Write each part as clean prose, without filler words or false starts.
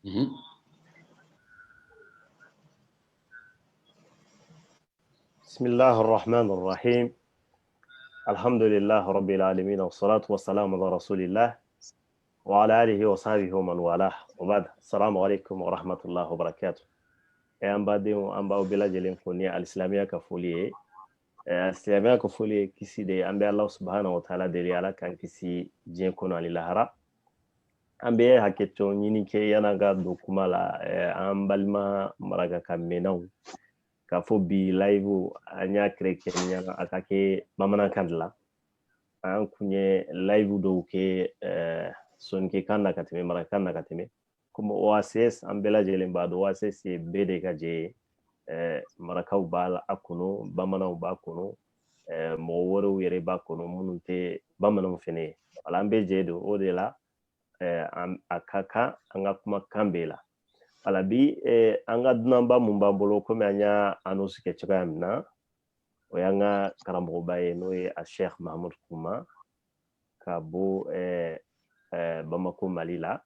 Mhm. بسم الله الرحمن الرحيم الحمد لله رب العالمين والصلاة والسلام على رسول الله وعلى آله وصحبه ومن والاه وبعد السلام عليكم ورحمة الله وبركاته أم بعد أم بعد بلا جلين فني الإسلامية كفولية الإسلامية كفولية كسي دي أم الله سبحانه وتعالى دليل على كان كسي جين كون على الهرا أم بيه هكتو نيني كي يناغا دوكمالا أم بالما مراغا كمينو ka fo bi live an y'a créé kenya a ka kɛ bamanankan de la an kun ye live dɔw kɛ sɔnnikan na ka tɛmɛ marakakan na ka tɛmɛ komi OACS an bɛɛ lajɛlen b'a dɔn OACS ye bɛɛ de ka jɛ ye marakaw b'a la a kɔnɔ bamananw b'a kɔnɔ mɔgɔ wɛrɛw yɛrɛ b'a kɔnɔ minnu tɛ bamananw fɛnɛ ye wala an bɛɛ jɛ don o de la a ka kan an ka kumakan bɛɛ la wala bi an ka dunanba mun b'an bolo komi an y'a annonce kɛ cogoya min na o y'an ka karamɔgɔba ye n'o ye a Sheikh Mahamud Kuma ka bɔ Bamako Mali la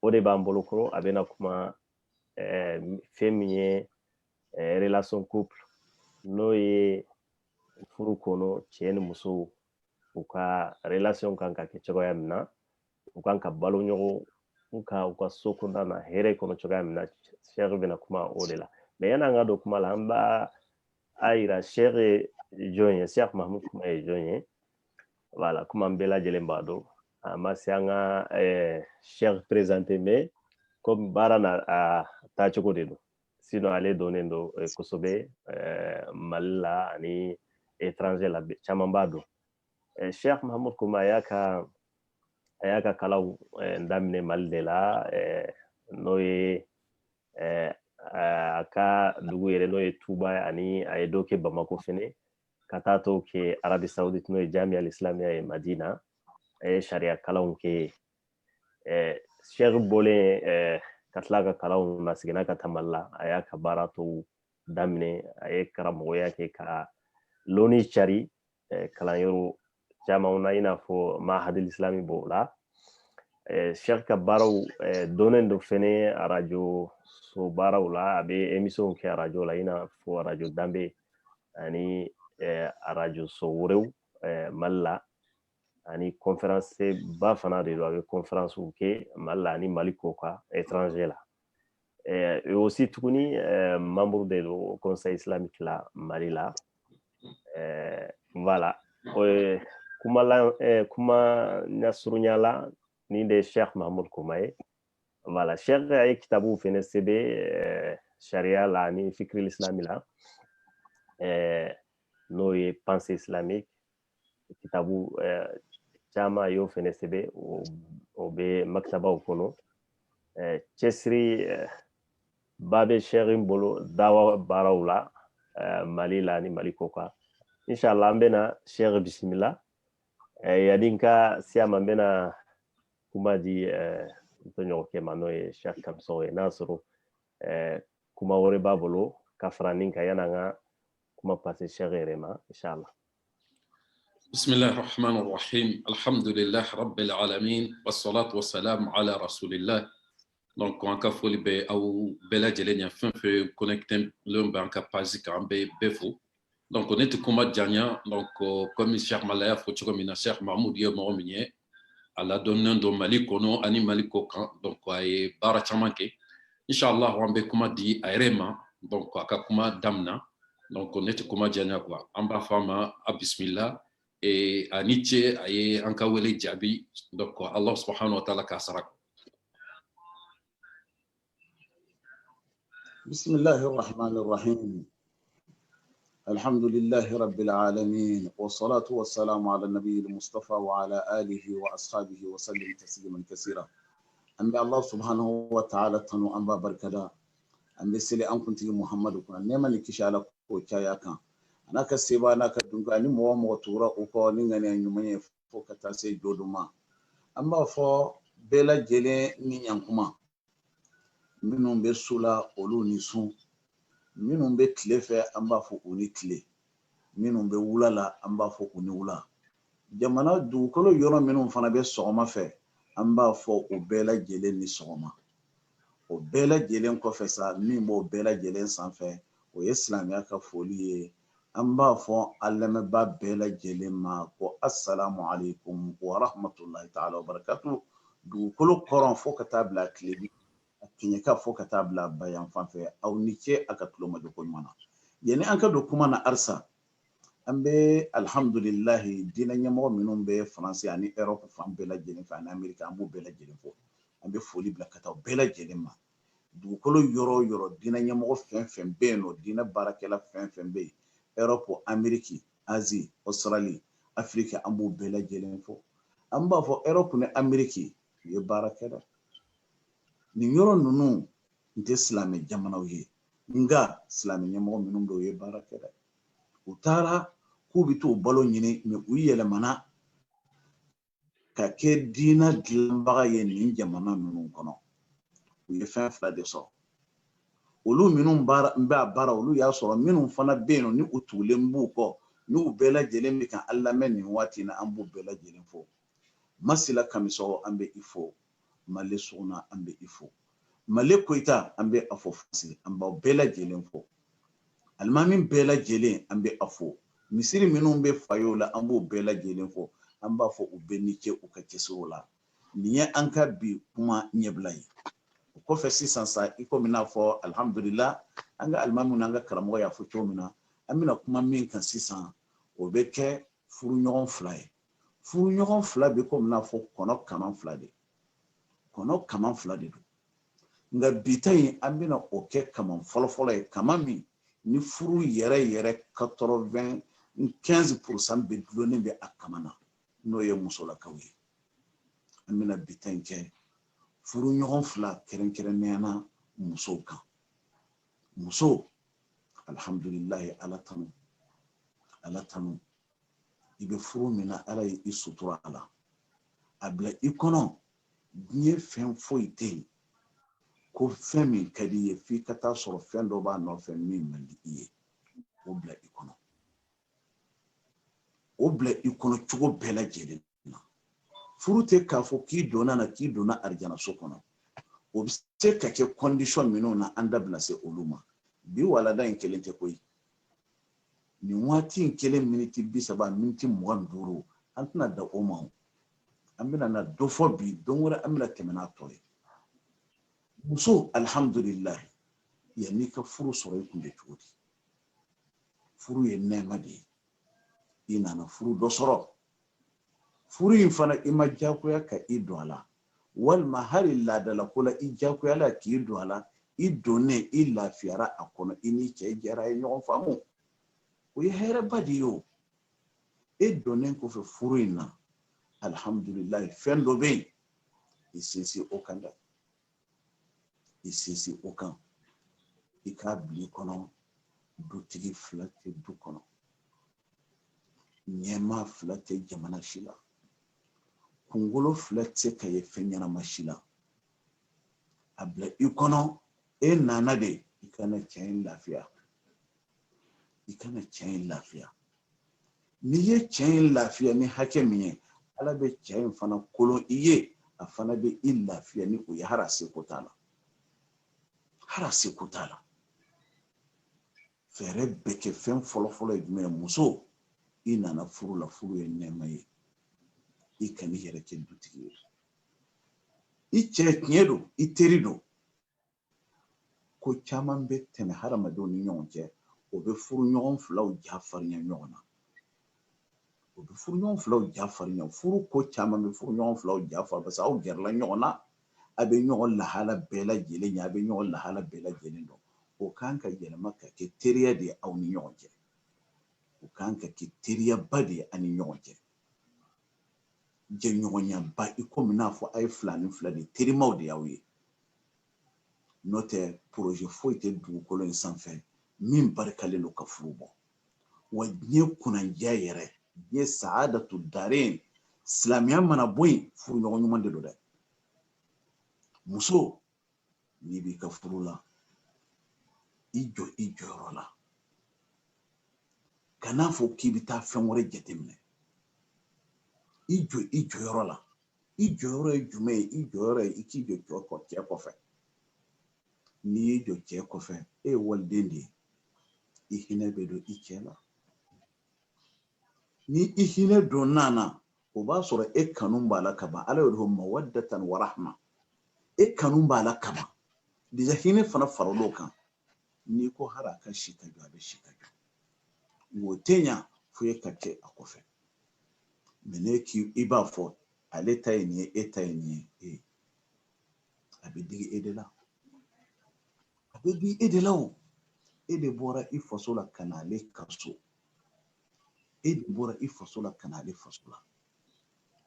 o de b'an bolo kɔrɔ a bɛna kuma fɛn min ye relation couple n'o ye furu kɔnɔ cɛ ni muso u ka relation kan ka kɛ cogoya min na u kan ka balo ɲɔgɔn u ka so kɔnɔna na hɛrɛ kɔnɔ cogoya min na Sheikh bɛna kuma o de la mais yan'an ka don kuma la an b'a yira Sheikh ye jɔn ye Sheikh Mahamud Kuma ye jɔn ye voilà comme an bɛɛ lajɛlen b'a dɔn a ma se an ka Sheikh présenté mais comme baara na a taacogo de don sinon ale donnen don kosɛbɛ Mali la ani étranger la caman b'a dɔn Sheikh Mahamud Kuma a y'a ka kalanw daminɛ Mali de la n'o ye a ka dugu yɛrɛ n'o ye Tuba ani a ye dɔ kɛ Bamako fɛnɛ ka taa to kɛ Arabi Saoudite n'o ye Jamia al-Islamia ye Madina a ye sariya kalanw kɛ Sheikh bɔlen ka tila ka kalanw na seginna ka taa Mali la a y'a ka baara tɔw daminɛ a ye karamɔgɔya kɛ ka loni cari kalanyɔrɔ camanw na i n'a fɔ Mahadil Islami b'o la Sheikh ka baaraw donnen don fɛnɛ arajo so baaraw la a bɛ émission kɛ arajo la i n'a fɔ arajo danbe ani arajo so wɛrɛw Mali la ani conférence ba fana de don a bɛ conférence kɛ Mali la ani Mali kɔ kan étranger la et aussi tuguni membre de do conseil islamique la Mali la voilà kuma ɲasurunya la ni de Sheikh Mahamud Kuma ye voilà Sheikh a ye kitabu fɛnɛ sɛbɛn sariya la ani fikri islami la n'o ye pensée islamique kitabu caman a y'o fɛnɛ sɛbɛn o bɛ maktabaw kɔnɔ cɛsiri ba bɛ Sheikh bolo dawa baaraw la Mali la ni Mali kɔ kan inshallah an bɛna Sheikh bisimila yani ka siyama an bɛna kuma di n tɔɲɔgɔnkɛ ma n'o ye Sheikh Kamso ye n'a sɔrɔ kuma wɛrɛ b'a bolo ka fara nin kan yan'an ka kuma passer Sheikh yɛrɛ ma inshallah. بسم الله الرحمن الرحيم الحمد لله رب العالمين والصلاة والسلام على رسول الله. Donc on ka foli be aw bɛɛ lajɛlen ya fɛn fɛn connecté len b'an ka page kan an bɛ bɛɛ fo. Donc ne tɛ kuma janya donc comme Cheikh Malaya fo cogo min na Cheikh Mahmoud ye mɔgɔ min ye a ladɔnnen don Mali kɔnɔ ani Mali kɔ kan donc a ye baara caman kɛ inshallah an bɛ kuma di a yɛrɛ ma donc a ka kuma damina donc ne tɛ kuma janya quoi an b'a fɔ a ma a bisimila a ni ce a ye an ka wele jaabi donc Allah subhanahu wa ta'ala k'a sara. بسم الله الرحمن الرحيم الحمد لله رب العالمين والصلاة والسلام على النبي المصطفى وعلى آله وأصحابه وسلم تسليما كثيرا أما الله سبحانه وتعالى تنو أنبا بركدا أما سلي أن كنت محمد كنا نما نكشالك وكاياكا أنا كسيبا أنا كدنك أني مو موتورا أوكو نغني أن يمني فوق تاسي دودما أما فو بلا جلي نيانكما minnu bɛ su la olu ni sun minnu bɛ tile fɛ an b'a fɔ u ni tile minnu bɛ wula la an b'a fɔ u ni wula jamana dugukolo yɔrɔ minnu fana bɛ sɔgɔma fɛ an b'a fɔ u bɛɛ lajɛlen ni sɔgɔma o bɛɛ lajɛlen kɔfɛ sa min b'o bɛɛ lajɛlen sanfɛ o ye silamɛya ka foli ye an b'a fɔ an lamɛnbaa bɛɛ lajɛlen ma ko assalamu alaikum wa rahmatulahi ta'ala wa barakatuh dugukolo kɔrɔn fo ka taa bila tile bi a kɛɲɛka fo ka taa bila bayan fan fɛ aw ni ce a ka tulomajɔ ko ɲuman na yanni an ka don kuma na arisa an bɛ alhamdulilahi diinɛ ɲɛmɔgɔ minnu bɛ faransi ani Europe fan bɛɛ lajɛlen fɛ ani Ameriki an b'u bɛɛ lajɛlen fɔ an bɛ foli bila ka taa bɛɛ lajɛlen ma dugukolo yɔrɔ o yɔrɔ diinɛ ɲɛmɔgɔ fɛn fɛn bɛ yen nɔ diinɛ baarakɛla fɛn fɛn bɛ yen Europe Ameriki Asie Australie Afrique an b'u bɛɛ lajɛlen fɔ an b'a fɔ Europe ni Ameriki u ye baara kɛ dɛ nin yɔrɔ ninnu n tɛ silamɛ jamanaw ye nka silamɛ ɲɛmɔgɔ minnu bɛ u ye baara kɛ dɛ u taara k'u bɛ t'o balo ɲini mɛ u yɛlɛmana ka kɛ diinɛ dilanbaga ye nin jamana ninnu kɔnɔ u ye fɛn fila de sɔrɔ olu minnu bɛ a baara olu y'a sɔrɔ minnu fana bɛ yen nɔ ni u tugulen b'u kɔ n'u bɛɛ lajɛlen bɛ ka an lamɛn nin waati in na an b'u bɛɛ lajɛlen fɔ Masila Kamisɔgɔ an bɛ i fɔ Male Suguna an bɛ i fɔ Male Koyita an bɛ a fɔ Fasi an b'aw bɛɛ lajɛlen fɔ alimami bɛɛ lajɛlen an bɛ a fɔ misiri minnu bɛ fayow la an b'o bɛɛ lajɛlen fɔ an b'a fɔ u bɛɛ ni ce u ka cɛsiriw la nin ye an ka bi kuma ɲɛbila ye o kɔfɛ sisan sa i komi n'a fɔ alhamdulillah an ka alimami n'an ka karamɔgɔ y'a fɔ cogo min na an bɛna kuma min kan sisan o bɛ kɛ furuɲɔgɔn fila ye furuɲɔgɔn fila bɛ komi n'a fɔ kɔnɔ kaman fila de kɔnɔ kaman fila de don nka bi ta in an bɛna o kɛ kaman fɔlɔfɔlɔ ye kaman min ni furu yɛrɛ 95% bɛ dulonnen bɛ a kama na n'o ye musolakaw ye an bɛna bi ta in kɛ furuɲɔgɔn fila kɛrɛnkɛrɛnnenya na musow kan muso alhamdulilahi ala tanu i bɛ furu min na ala ye i sutura a la a bila i kɔnɔ diɲɛ fɛn foyi tɛ yen ko fɛn min ka di i ye f'i ka taa sɔrɔ fɛn dɔ b'a nɔfɛ min man di i ye o bila i kɔnɔ o bila i kɔnɔ cogo bɛɛ lajɛlen na furu tɛ k'a fɔ k'i donna na k'i donna arijanaso kɔnɔ o bɛ se ka kɛ condition minnu na an da bɛna se olu ma bi walada in kelen tɛ koyi nin waati in kelen miniti 30 miniti 25 an tɛna da o ma an bɛna na dɔ fɔ bi don wɛrɛ an bɛna tɛmɛ n'a tɔ ye muso alhamdulilahi yanni ka furu sɔrɔ i kun bɛ cogo di furu ye nɛɛma de ye i nana furu dɔ sɔrɔ furu in fana i ma diyagoya ka i don a la walima hali laadala ko la i diyagoyala k'i don a la i donnen i lafiyara a kɔnɔ i ni cɛ jɛra a ye ɲɔgɔn faamu o ye hɛrɛba de ye o e donnen kɔfɛ furu in na alhamdulilahi fɛn dɔ bɛ yen i sinsin o kan dɛ i sinsin o kan i k'a bila i kɔnɔ dutigi fila tɛ du kɔnɔ ɲɛmaa fila tɛ jamana si la kunkolo fila tɛ se ka ye fɛn ɲɛnama si la a bila i kɔnɔ e nana de i kana cɛ in lafiya i kana cɛ in lafiya n'i ye cɛ in lafiya ni hakɛ min ye ala bɛ cɛ in fana kolon i ye a fana bɛ i lafiya ni o ye hali a seko t'a la hali a seko t'a la fɛɛrɛ bɛ kɛ fɛn fɔlɔfɔlɔ ye jumɛn ye muso i nana furu la furu ye nɛɛma ye i kana i yɛrɛ kɛ dutigi ye i cɛ tiɲɛ don i teri don ko caman bɛ tɛmɛ hadamadenw ni ɲɔgɔn cɛ o bɛ furu ɲɔgɔn filaw jafarinya ɲɔgɔn na o bɛ furu ɲɔgɔn filaw jafarinya furu ko caman bɛ furu ɲɔgɔn filaw jafari parce que aw gɛrɛla ɲɔgɔn na a bɛ ɲɔgɔn lahala bɛɛ lajɛlen ye a bɛ ɲɔgɔn lahala bɛɛ lajɛlen dɔn o kan ka yɛlɛma ka kɛ teriya de ye aw ni ɲɔgɔn cɛ o kan ka kɛ teriyaba de ye an ni ɲɔgɔn cɛ jɛɲɔgɔnyaba i komi n'a fɔ a ye fila ni fila de terimaw de y'aw ye n'o tɛ projet foyi tɛ dugukolo in sanfɛ min barikalen don ka furu bɔ wa diɲɛ kunnandiya yɛrɛ diɲɛ saadatu dareen silamɛya mana bɔ yen furu ɲɔgɔn ɲuman de don dɛ muso n'i b'i ka furu la i jɔ i jɔyɔrɔ la kan'a fɔ k'i bɛ taa fɛn wɛrɛ jateminɛ i jɔ i jɔyɔrɔ la i jɔyɔrɔ ye jumɛn ye i jɔyɔrɔ ye i k'i jɔ cɛ kɔfɛ n'i ye jɔ cɛ kɔfɛ e ye waliden de ye i hinɛ bɛ don i cɛ la ni i hinɛ don nana o b'a sɔrɔ e kanu b'a la kaban ala y'o de fɔ mawaddatan wa rahma e kanu b'a la kaban déjà hinɛ fana faral'o kan n'i ko hali a ka si ka jɔ a bɛ si ka jɔ o tɛ ɲa fo e ka kɛ a kɔfɛ mais ne k'i b'a fɔ ale ta ye nin ye e ta ye nin ye a bɛ digi e de la a bɛ digi e de la o e de bɔra i faso la ka na ale ka so e de bɔra i faso la ka na ale faso la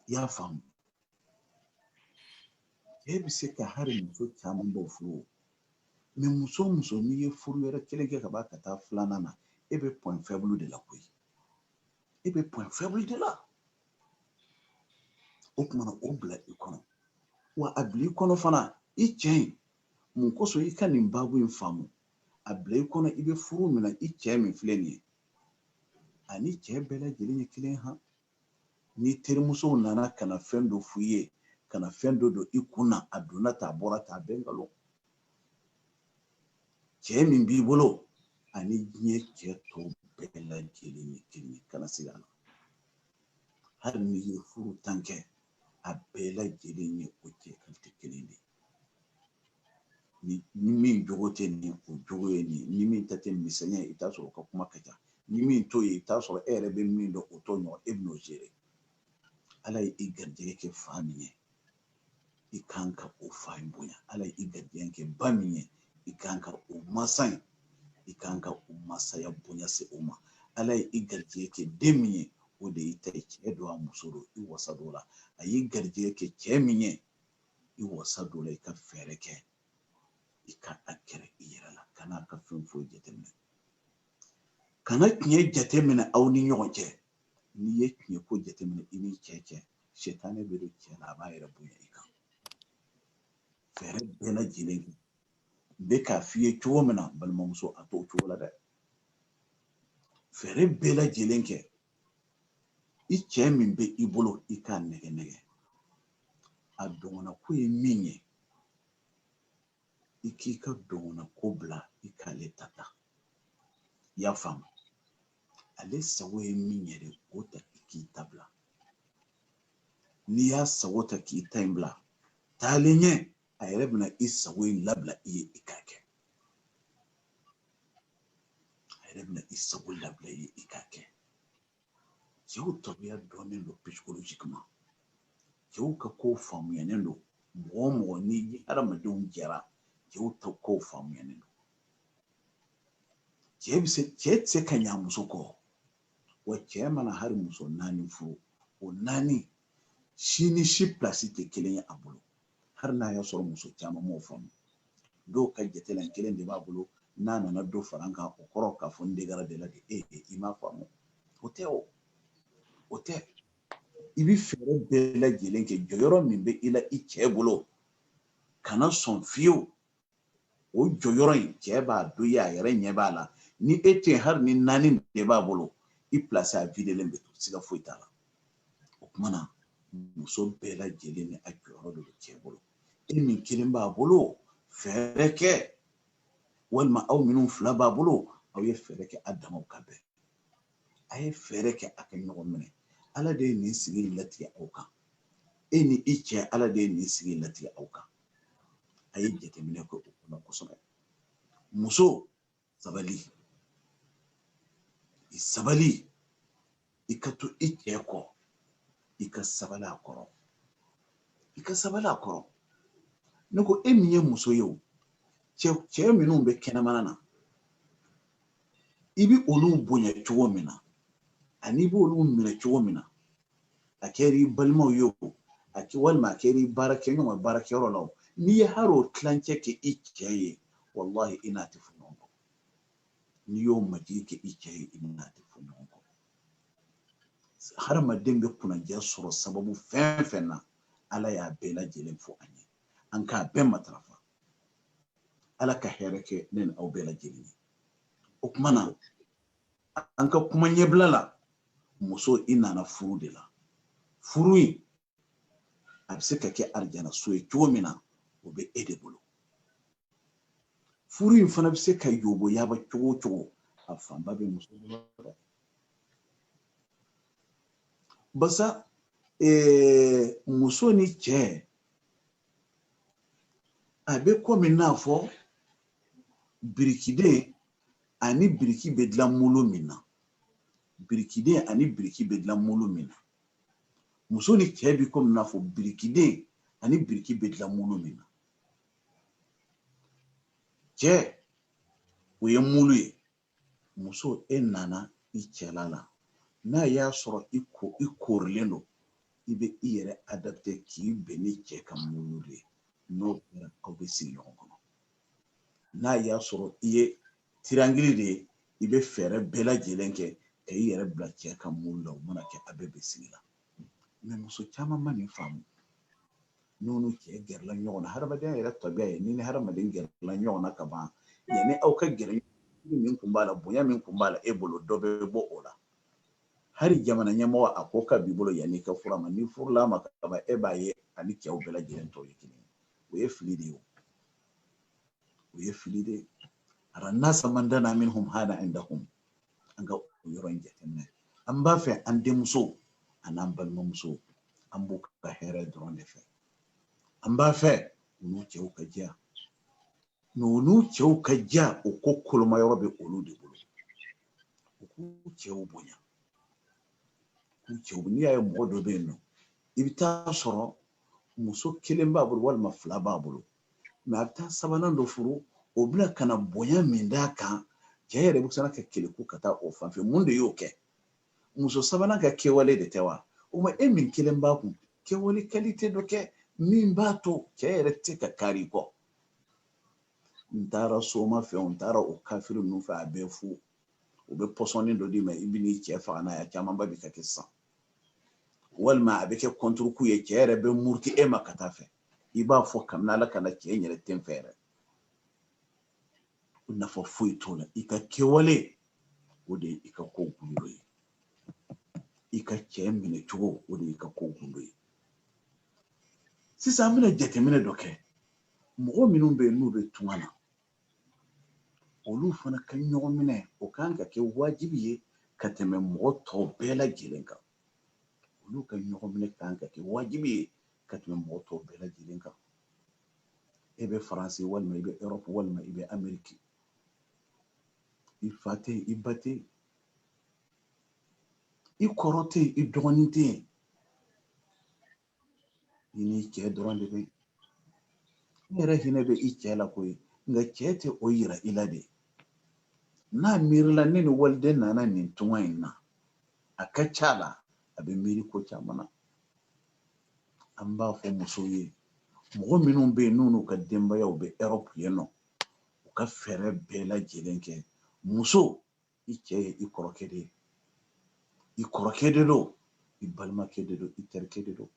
i y'a faamu e bɛ se ka hali muso caman dɔw furu mais muso o muso n'i ye furu wɛrɛ kelen kɛ ka b'a ka taa filanan na e bɛ point faible de la koyi e bɛ point faible de la o kumana o bila i kɔnɔ wa a bila i kɔnɔ fana i cɛ in mun kosɔn i ka nin baabu in faamu a bila i kɔnɔ i bɛ furu min na i cɛ min filɛ nin ye ani cɛ bɛɛ lajɛlen ye kelen han ni terimusow nana ka na fɛn dɔ f'i ye ka na fɛn dɔ don i kun na a donna ta a bɔra ta a bɛɛ nkalon cɛ min b'i bolo ani diɲɛ cɛ tɔw bɛɛ lajɛlen ye kelen ye kana sigi a la hali n'i ye furu tan kɛ a bɛɛ lajɛlen ye o cɛ kan tɛ kelen de ni min jogo tɛ nin o jogo ye nin ni min ta tɛ misɛnya ye i t'a sɔrɔ o ka kuma ka ca ni min t'o ye i t'a sɔrɔ e yɛrɛ bɛ min dɔn o t'o ɲɔgɔn e bɛ n'o gérer ala ye i garijɛgɛ kɛ fa min ye i kan ka o fa in bonya ala ye i garijɛgɛ kɛ ba min ye i kan ka o masa in i kan ka o masaya bonya se o ma ala ye i garijɛgɛ kɛ den min ye o de y'i ta ye cɛ don a muso don i wasa don la a y'i garijɛgɛ kɛ cɛ min ye i wasa don la i ka fɛɛrɛ kɛ i ka a kɛra i yɛrɛ la kana ka fɛn foyi jateminɛ kana tiɲɛ jateminɛ aw ni ɲɔgɔn cɛ n'i ye tiɲɛ ko jateminɛ i ni cɛ cɛ sɛtanɛ bɛ don cɛ la a b'a yɛrɛ bonya i kan fɛɛrɛ bɛɛ lajɛlen n bɛ k'a f'i ye cogo min na balimamuso a t'o cogo la dɛ fɛɛrɛ bɛɛ lajɛlen kɛ i cɛ min bɛ i bolo i k'a nɛgɛ nɛgɛ a dɔgɔna ko ye min ye i k'i ka dɔgɔna ko bila i k'ale ta ta i y'a faamu ale sago ye min ye dɛ o ta i k'i ta bila n'i y'a sago ta k'i ta in bila taalen ɲɛ a yɛrɛ bɛna i sago in labila i ye i k'a kɛ a yɛrɛ bɛna i sago labila i ye i k'a kɛ cɛw tabiya dɔnnen don psychologiquement cɛw ka kow faamuyalen don mɔgɔ o mɔgɔ ni hadamadenw jɛra cɛw ta kow faamuyalen don cɛ tɛ se ka ɲa muso kɔ wa cɛ mana hali muso naani furu o naani si ni si pilasi tɛ kelen ye a bolo hali n'a y'a sɔrɔ muso caman m'o faamu dɔw ka jate kelen de b'a bolo n'a nana dɔ fara an kan o kɔrɔ k'a fɔ n degara de la de i m'a faamu o tɛ o tɛ i bɛ fɛɛrɛ bɛɛ lajɛlen kɛ jɔyɔrɔ min bɛ i la i cɛ bolo kana sɔn fiyewu o jɔyɔrɔ in cɛ b'a dɔn i ye a yɛrɛ ɲɛ b'a la ni e tɛ hali ni naani de b'a bolo i pilasi a videlen bɛ to siga foyi t'a la o kumana muso bɛɛ lajɛlen ni a jɔyɔrɔ de bɛ cɛ bolo e min kelen b'a bolo fɛɛrɛ kɛ walima aw minnu fila b'a bolo aw ye fɛɛrɛ kɛ a damaw ka bɛn a ye fɛɛrɛ kɛ a ka ɲɔgɔn minɛ ala de ye nin sigi latigɛ aw kan e ni i cɛ ala de ye nin sigi latigɛ aw kan a ye jateminɛ kɛ o kɔnɔ kosɛbɛ muso sabali i sabali i ka to i cɛ kɔ i ka sabali a kɔrɔ i ka sabali a kɔrɔ ne ko e min ye muso ye o cɛ minnu bɛ kɛnɛmana na i bɛ olu bonya cogo min na ani i bɛ olu minɛ cogo min na a kɛra i balimaw ye o walima a kɛra i baarakɛɲɔgɔn baarakɛyɔrɔ la o n'i ye hali o tilancɛ kɛ i cɛ ye walahi i n'a tɛ fɔ ɲɔgɔn kɔ n'i y'o majigi kɛ i cɛ ye i n'a tɛ fɔ ɲɔgɔn kɔ hadamaden bɛ kunnaja sɔrɔ sababu fɛn fɛn na ala y'a bɛɛ lajɛlen fɔ an ye an k'a bɛɛ matarafa ala ka hɛrɛ kɛ ne ni aw bɛɛ lajɛlen ye o kuma na an ka kuma ɲɛbila la muso i nana furu de la furu in a bɛ se ka kɛ arijana so ye cogo min na o bɛ e de bolo furu in fana bɛ se ka yoboyaba cogo o cogo a fanba bɛ muso bolo dɛ. Basa muso ni cɛ a bɛ komi n'a fɔ birikiden ani biriki bɛ dilan molo min na, birikiden ani biriki bɛ dilan molo min na, muso ni cɛ bɛ komi n'a fɔ birikiden ani biriki bɛ dilan molo min na. Cɛ o ye molo ye, muso e nana i cɛla la n'a y'a sɔrɔ i korilen don i bɛ i yɛrɛ adapté k'i bɛn ni cɛ ka molo de ye, n'o kɛra aw bɛ sigi ɲɔgɔn kɔnɔ. N'a y'a sɔrɔ i ye tirangili de ye i bɛ fɛɛrɛ bɛɛ lajɛlen kɛ ka i yɛrɛ bila cɛ ka molo la, o mana kɛ a bɛɛ bɛ sigi la. Mais muso caman ma nin faamu, n'u cɛ gɛrɛla ɲɔgɔn na, hadamadenya yɛrɛ tabiya ye ni hadamaden gɛrɛla ɲɔgɔn na ka ban, yanni aw ka gɛrɛ min kun b'a la, bonya min kun b'a la e bolo, dɔ bɛ bɔ o la. Hali jamana ɲɛmɔgɔ a ko ka b'i bolo yanni ka furu a ma, ni furula ma ka ban e b'a ye ani cɛw bɛɛ lajɛlen tɔw ye kelen ye. O ye fili de ye, o ye fili de ye. Arannasa man dana minhum hana indahum, an ka o yɔrɔ in jateminɛ. An b'a fɛ an denmuso an'an balimamuso an b'u ka hɛrɛ dɔrɔn de fɛ. An b'a fɛ u n'u cɛw ka diya, n'u cɛw ka diya o ko koloma yɔrɔ bɛ olu de bolo. U k'u cɛw bonya, k'u cɛw, n'i y'a ye mɔgɔ dɔ bɛ yen nɔ i bɛ taa sɔrɔ muso kelen b'a bolo walima fila b'a bolo, mais a bɛ taa sabanan dɔ furu, o bɛna ka na bonya min d'a kan, cɛ yɛrɛ bɛ sɔn ka keleku ka taa o fan fɛ. Mun de y'o kɛ? Muso sabanan ka kɛwale de tɛ wa? O ma e min kelen b'a kun, kɛwale qualité dɔ kɛ min b'a to cɛ yɛrɛ tɛ ka kari kɔ. N taara soma fɛ, n taara o kafiri ninnu fɛ, a bɛɛ fu. O bɛ pɔsɔni dɔ d'i ma, i bɛ n'i cɛ faga n'a ye, camanba bɛ ka kɛ sisan. Walima a bɛ kɛ contre-coup ye, cɛ yɛrɛ bɛ muruti e ma ka taa fɛ. I b'a fɔ kabini Ala kana cɛ in yɛrɛ tɛ n fɛ yɛrɛ. Nafa foyi t'o la. I ka kɛwale o de ye i ka ko gundo ye. I ka cɛ minɛ cogo o de ye i ka ko gundo ye. Sisan an bɛna jateminɛ dɔ kɛ. Mɔgɔ minnu bɛ yen n'u bɛ tunga na, olu fana ka ɲɔgɔn minɛ o kan ka kɛ wajibi ye ka tɛmɛ mɔgɔ tɔw bɛɛ lajɛlen kan. Olu ka ɲɔgɔn minɛ kan ka kɛ wajibi ye ka tɛmɛ mɔgɔ tɔw bɛɛ lajɛlen kan. E bɛ Faransi walima i bɛ Europe walima i bɛ Amérique, i fa tɛ yen, i ba tɛ yen, i kɔrɔ tɛ yen, i dɔgɔnin tɛ yen, i n'i cɛ dɔrɔn de bɛ yen. I yɛrɛ hinɛ bɛ i cɛ la koyi, nka cɛ tɛ o yira i la de. N'a miirila ne ni waliden nana nin tunga in na, a ka ca la, a bɛ miiri ko caman na. An b'a fɔ musow ye, mɔgɔ minnu bɛ yen n'u ka denbayaw bɛ Europe yen nɔ, u ka fɛɛrɛ bɛɛ lajɛlen kɛ. Muso, i cɛ ye i kɔrɔkɛ de ye, i kɔrɔkɛ de don, i balimakɛ de don, i terikɛ de don.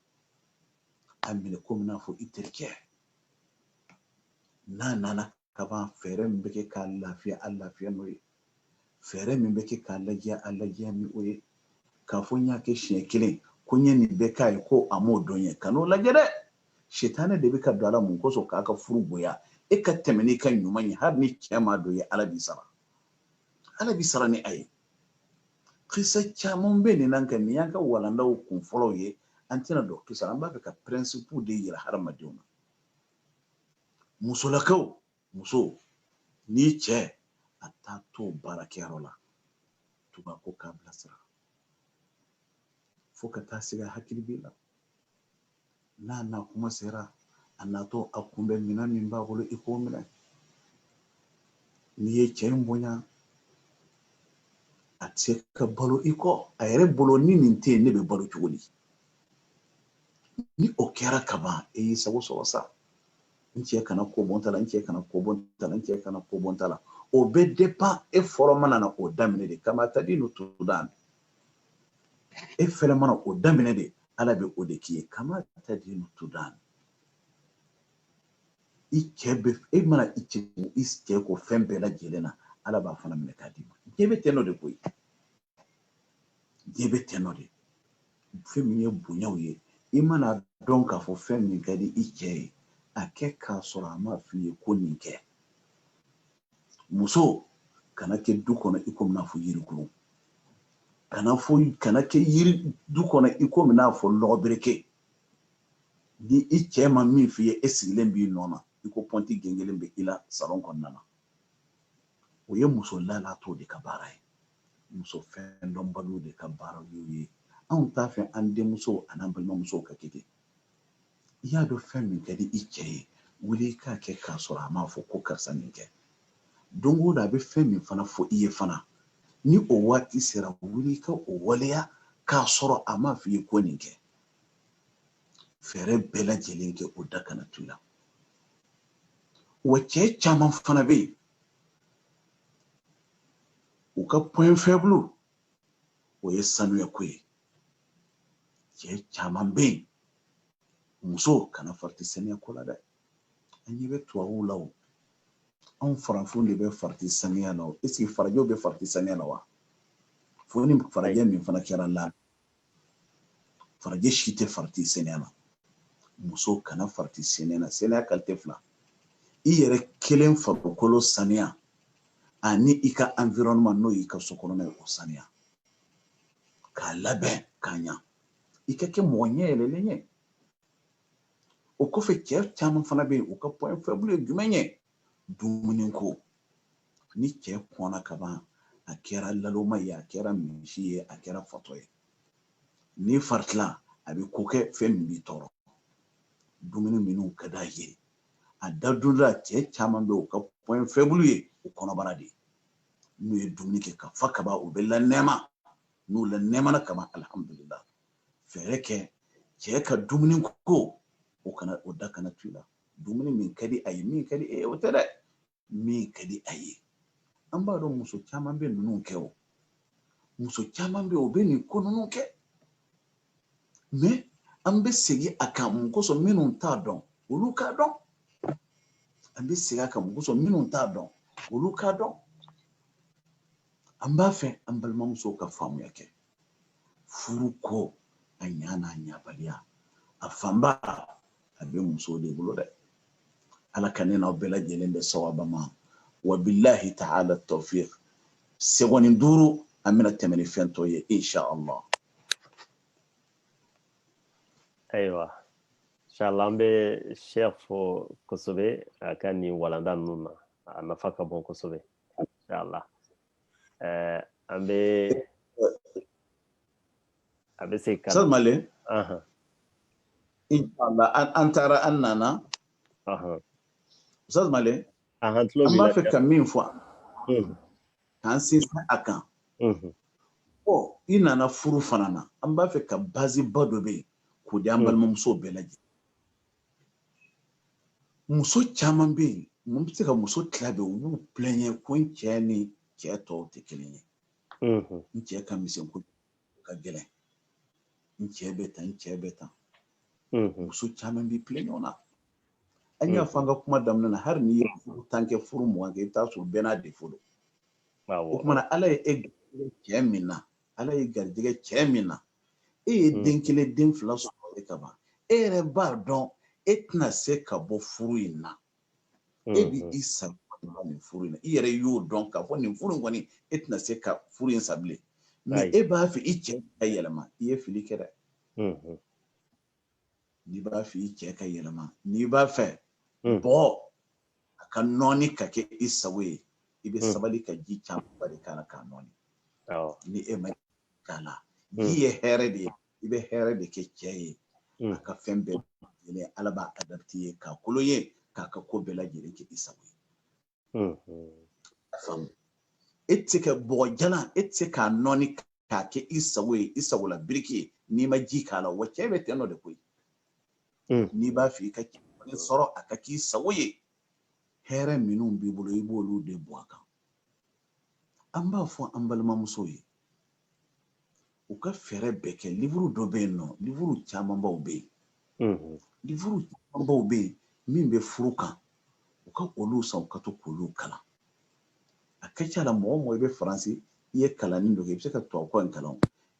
A minɛ komi n'a fɔ i terikɛ. N'a nana ka ban, fɛɛrɛ min bɛ kɛ k'a lafiya, a lafiya n'o ye. Fɛɛrɛ min bɛ kɛ k'a lajɛ, a lajɛ ni o ye. K'a fɔ n y'a kɛ siɲɛ kelen, ko n ye nin bɛɛ k'a ye, ko a m'o dɔn ye. Ka n'o lajɛ dɛ. Sitanɛ de bɛ ka don a la mun kosɔn k'a ka furu bonya. E ka tɛmɛ n'i ka ɲuman ye, hali ni cɛ m'a dɔn ye, Ala b'i sara. Ala b'i sara ni a ye. Kisa caman bɛ nin na nka nin y'an ka walandaw kun fɔlɔw ye. An tɛna don kisa, an b'a fɛ ka principe de yira hadamadenw na. Musolakaw, muso, n'i cɛ a t'a to baarakɛyɔrɔ la, tuba ko k'a bilasira. Fo ka taa se a hakili b'i la. N'a kuma sera, a natɔ a kunbɛn minɛn min b'a bolo, i k'o minɛ. N'i ye cɛ in bonya, a tɛ se ka balo i kɔ. A yɛrɛ bolo ni nin tɛ yen, ne bɛ balo cogo di? Ni o kɛra ka ban, e y'i sago sɔrɔ sa. N cɛ kana ko bɔn ta la, n cɛ kana ko bɔn ta la, n cɛ kana ko bɔn ta la. O bɛ dépend e fɔlɔ mana na o daminɛ de, kama tadinu tudan. E fɛnɛ mana o daminɛ de, Ala bɛ o de k'i ye, kama tadinu tudan. I cɛ bɛ, e mana i cɛ ko fɛn bɛɛ lajɛlen na, Ala b'a fana minɛ k'a d'i ma. Diɲɛ bɛ tɛnɔ de koyi. Diɲɛ bɛ tɛnɔ de. Fɛn min ye bonyaw ye, i mana dɔn k'a fɔ fɛn min ka di i cɛ ye, a kɛ k'a sɔrɔ a ma f'i ye ko nin kɛ. muso kana kɛ du kɔnɔ i komi n'a fɔ yirikuru kana kɛ yiri du kɔnɔ i komi n'a fɔ lɔgɔbereke ni i cɛ ma min f'i ye e sigilen b'i nɔ na i ko pɔnti gengelen bɛ i la salon kɔnɔna na o ye muso lalatɔ de ka baara ye muso fɛn dɔnbaliw de ka baara ye anw t'a fɛ an denmuso an'an balimamusow ka kɛ ten i y'a dɔn fɛn min ka di i cɛ ye wuli i k'a kɛ k'a sɔrɔ a m'a fɔ ko karisa nin kɛ don o don a bɛ fɛn min fana fɔ i ye fana ni o waati sera wuli i ka o waleya k'a sɔrɔ a m'a f'i ye ko nin kɛ fɛɛrɛ bɛɛ lajɛlen kɛ o da kana to i la wa cɛ caman fana bɛ yen u ka point faible o ye sanuya ko ye cɛ caman bɛ yen muso kana farati sanuya ko la dɛ an ɲɛ bɛ tubabuw la o anw farafinw de bɛ farati sanuya la o est ce que farajɛw bɛ farati sanuya la wa fo ni farajɛ min fana kɛra la farajɛ si tɛ farati sanuya la muso kana farati sanuya la sanuya kalite fila i yɛrɛ kelen farikolo sanuya ani i ka environnement n'o y'i ka sokɔnɔna ye o sanuya k'a labɛn k'a ɲa i ka kɛ mɔgɔ ɲɛ yɛlɛlen ye o kɔfɛ cɛ caman fana bɛ yen u ka point faible ye jumɛn ye dumuni ko ni cɛ kɔnna ka ban a kɛra laloma ye a kɛra misi ye a kɛra fatɔ ye ni faritila a bɛ ko kɛ fɛn min b'i tɔɔrɔ dumuni minnu ka d'a ye a dadonda cɛ caman bɛ u ka point faible ye o kɔnɔbara de n'u ye dumuni kɛ ka fa kaba u bɛ la nɛɛma n'u la nɛɛmana kaba alhamdulillah fɛɛrɛ kɛ cɛ ka dumuni ko o da kana to i la dumuni min ka di a ye min ka di e ye o tɛ dɛ min ka di a ye an b'a dɔn muso caman bɛ ninnu kɛ o muso caman bɛ o bɛ nin ko ninnu kɛ mais an bɛ segin a kan mun kosɔn minnu t'a dɔn olu k'a dɔn an bɛ segin a kan mun kosɔn minnu t'a dɔn olu k'a dɔn an b'a fɛ an balimamusow ka faamuya kɛ furu ko a ɲa n'a ɲabaliya a fanba a bɛ musow de bolo dɛ ala ka ne n'aw bɛɛ lajɛlen bɛ sawaba ma wa billahi ta'ala tawfiq segɔni 5 an bɛna tɛmɛ ni fɛn tɔ ye inshallah ayiwa inshallah an bɛ sheikh fo kosɛbɛ a ka nin walanda ninnu na a nafa ka bon kosɛbɛ inshallah an bɛ se ka Male inshallah an taara an nana Ustaz Male an b'a fɛ ka min fɔ k'an sinsin a kan i nana furu fana na an b'a fɛ ka base ba dɔ bɛ yen k'o di an balimamusow bɛɛ lajɛlen muso caman bɛ yen mun bɛ se ka muso tila bɛ u b'u plɛɲɛ ko n cɛ ni cɛ tɔw tɛ kelen ye n cɛ ka misɛn ko ka gɛlɛn n cɛ bɛ tan n cɛ bɛ tan muso caman b'i plɛɲɛ o la an y'a fɔ an ka kuma daminɛ na hali n'i ye furu 10 kɛ furu 20 kɛ i bɛ taa sɔrɔ bɛɛ n'a défaut don o kumana ala ye e garijɛgɛ cɛ min na ala ye garijɛgɛ cɛ min na e ye den kelen den fila sɔrɔ e ka ban e yɛrɛ b'a dɔn e tɛna se ka bɔ furu in na e bɛ i sa nin furu in na i yɛrɛ y'o dɔn k'a fɔ nin furu in kɔni e tɛna se ka furu in sa bilen mais e b'a fɛ i cɛ ka yɛlɛma i ye fili kɛ dɛ n'i b'a fɛ i cɛ ka yɛlɛma n'i b'a fɛ bɔ a ka nɔɔni ka kɛ i sago ye i bɛ sabali ka ji caman de k'a la k'a nɔɔni ni e ma k'a la ji ye hɛrɛ de ye i bɛ hɛrɛ de kɛ cɛ ye a ka fɛn bɛɛ lajɛlen ala b'a adapté ye k'a kolo ye k'a ka ko bɛɛ lajɛlen kɛ i sago ye e tɛ se ka bɔgɔ jalan e tɛ se k'a nɔɔni k'a kɛ i sago ye i sagola biriki ye n'i ma ji k'a la wa cɛ bɛ tɛnɔ de koyi n'i b'a fɛ i ka cɛ sɔrɔ a ka k'i sago ye hɛrɛ minnu b'i bolo i b'olu de bɔ a kan an b'a fɔ an balimamusow ye u ka fɛɛrɛ bɛɛ kɛ livre dɔ bɛ yen nɔ livre camanbaw bɛ yen livre camanbaw bɛ yen min bɛ furu kan u ka olu san u ka to k'olu kalan a ka ca la mɔgɔ mɔgɔ i bɛ faransi i ye kalanni dɔ kɛ i bɛ se ka tubabukan in kalan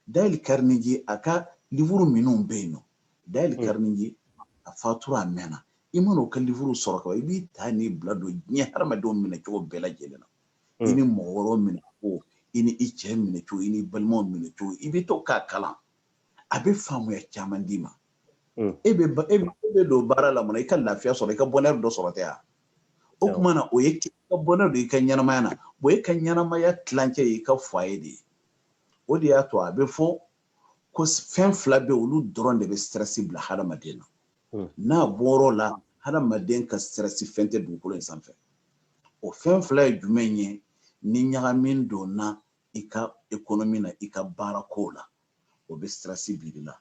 Dayɛli Kariniji a ka livre minnu bɛ yen nɔ Dayɛli Kariniji a fatura a mɛnna i mana o ka livre sɔrɔ ka ban i b'i ta n'i bila don diɲɛ hadamadenw minɛ cogo bɛɛ lajɛlen na ini mɔgɔ minɛ ko ini i cɛ minɛ cogo ini balimaw minɛ cogo i bɛ to k'a kalan a bɛ faamuya caman d'i ma e bɛ don baara la mun i ka lafiya sɔrɔ i ka bonheur dɔ sɔrɔ tɛ ya o kuma na o ye ka bonheur de i ka ɲɛnamaya na e ka ɲɛnamaya tilancɛ ye i ka foyer de ye o de y'a to a bɛ fɔ ko fɛn fila bɛ olu dɔrɔn de bɛ stress bila hadamaden na n'a bɔr'o la hadamaden ka stress fɛn tɛ dugukolo in sanfɛ o fɛn fila ye jumɛn ye ni ɲagamin donna i ka économie na i ka baara ko la o bɛ stress bil'i la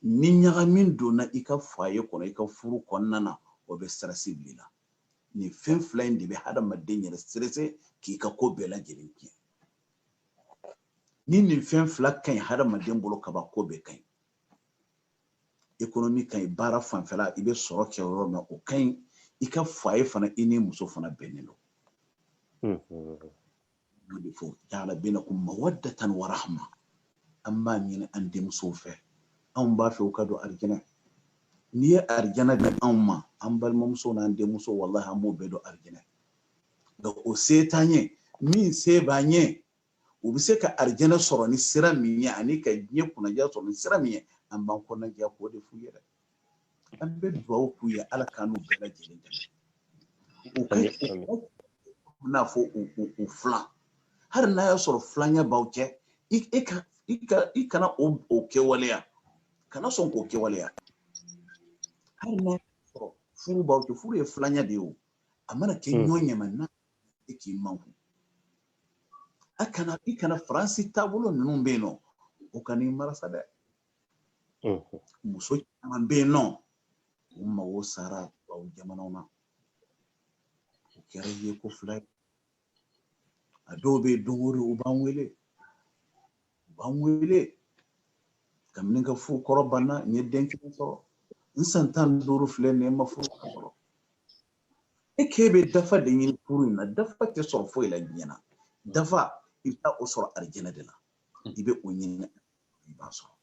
ni ɲagamin donna i ka foyer kɔnɔ i ka furu kɔnɔna na o bɛ stress bil'i la ni fɛn fila in de bɛ hadamaden yɛrɛ stress k'i ka ko bɛɛ lajɛlen tiɲɛ ni nin fɛn fila ka ɲi hadamaden bolo kaba ko bɛɛ ka ɲi économie ka ɲi baara fanfɛla i bɛ sɔrɔ kɛ yɔrɔ min o ka ɲi i ka foyer fana i ni muso fana bɛnnen don o de fɔ ja'ala bainakum mawaddatan wa rahma an b'a ɲini an denmusow fɛ anw b'a fɛ u ka don arijɛnɛ n'i ye arijɛnɛ di anw ma an balimamusow n'an denmuso wallahi an b'o bɛɛ don arijɛnɛ nka o se t'an ye min se b'an ye u bɛ se ka arijɛnɛ sɔrɔ ni sira min ye ani ka diɲɛ kunnadiya sɔrɔ ni sira min ye an b'an kɔnɔdiya k'o de f'u ye dɛ an bɛ dugawu k'u ye ala k'an n'u bɛɛ lajɛlen dɛmɛ u n'a fɔ u filan hali n'a y'a sɔrɔ filanya b'aw cɛ i kana o kɛwaleya kana sɔn k'o kɛwaleya hali n'a y'a sɔrɔ furu b'aw cɛ furu ye filanya de ye o a mana kɛ ɲɔgɔn ɲɛma n'a e k'i manku i kana faransi taabolo ninnu bɛ yen nɔ o ka n'i marasa dɛ muso caman bɛ yen nɔ u mago sara tubabu jamanaw na o kɛra ye ko fila ye a dɔw bɛ yen don o don u b'an wele kabini ka furu kɔrɔ banna n ye den kelen sɔrɔ n san 15 filɛ nin ye n ma furu sɔrɔ e k'e bɛ dafa de ɲini furu in na dafa tɛ sɔrɔ foyi la diɲɛ na dafa i bɛ taa o sɔrɔ arijɛnɛ de la i bɛ o ɲini i b'a sɔrɔ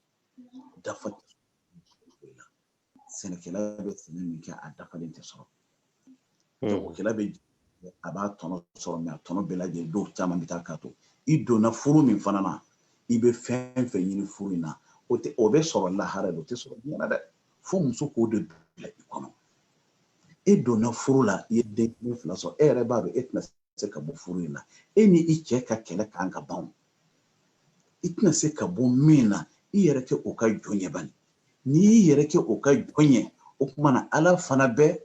dafa tɛ sɔrɔ foyi la sɛnɛkɛla bɛ sɛnɛ min kɛ a dafalen tɛ sɔrɔ jagokɛla bɛ a b'a tɔnɔ sɔrɔ mɛ a tɔnɔ bɛɛ lajɛlen dɔw caman bɛ taa k'a to i donna furu min fana na i bɛ fɛn fɛn ɲini furu in na o bɛ sɔrɔ lahara de o tɛ sɔrɔ diɲɛ na dɛ fo muso k'o de bila i kɔnɔ e donna furu la i ye den kelen fila sɔrɔ e yɛrɛ b'a dɔn e tɛna se ka bɔ furu in na e ni i cɛ ka kɛlɛ kan ka ban i tɛna se ka bɔ min na i yɛrɛ kɛ o ka jɔn ye bani n'i y'i yɛrɛ kɛ o ka jɔn ye o tuma na ala fana bɛ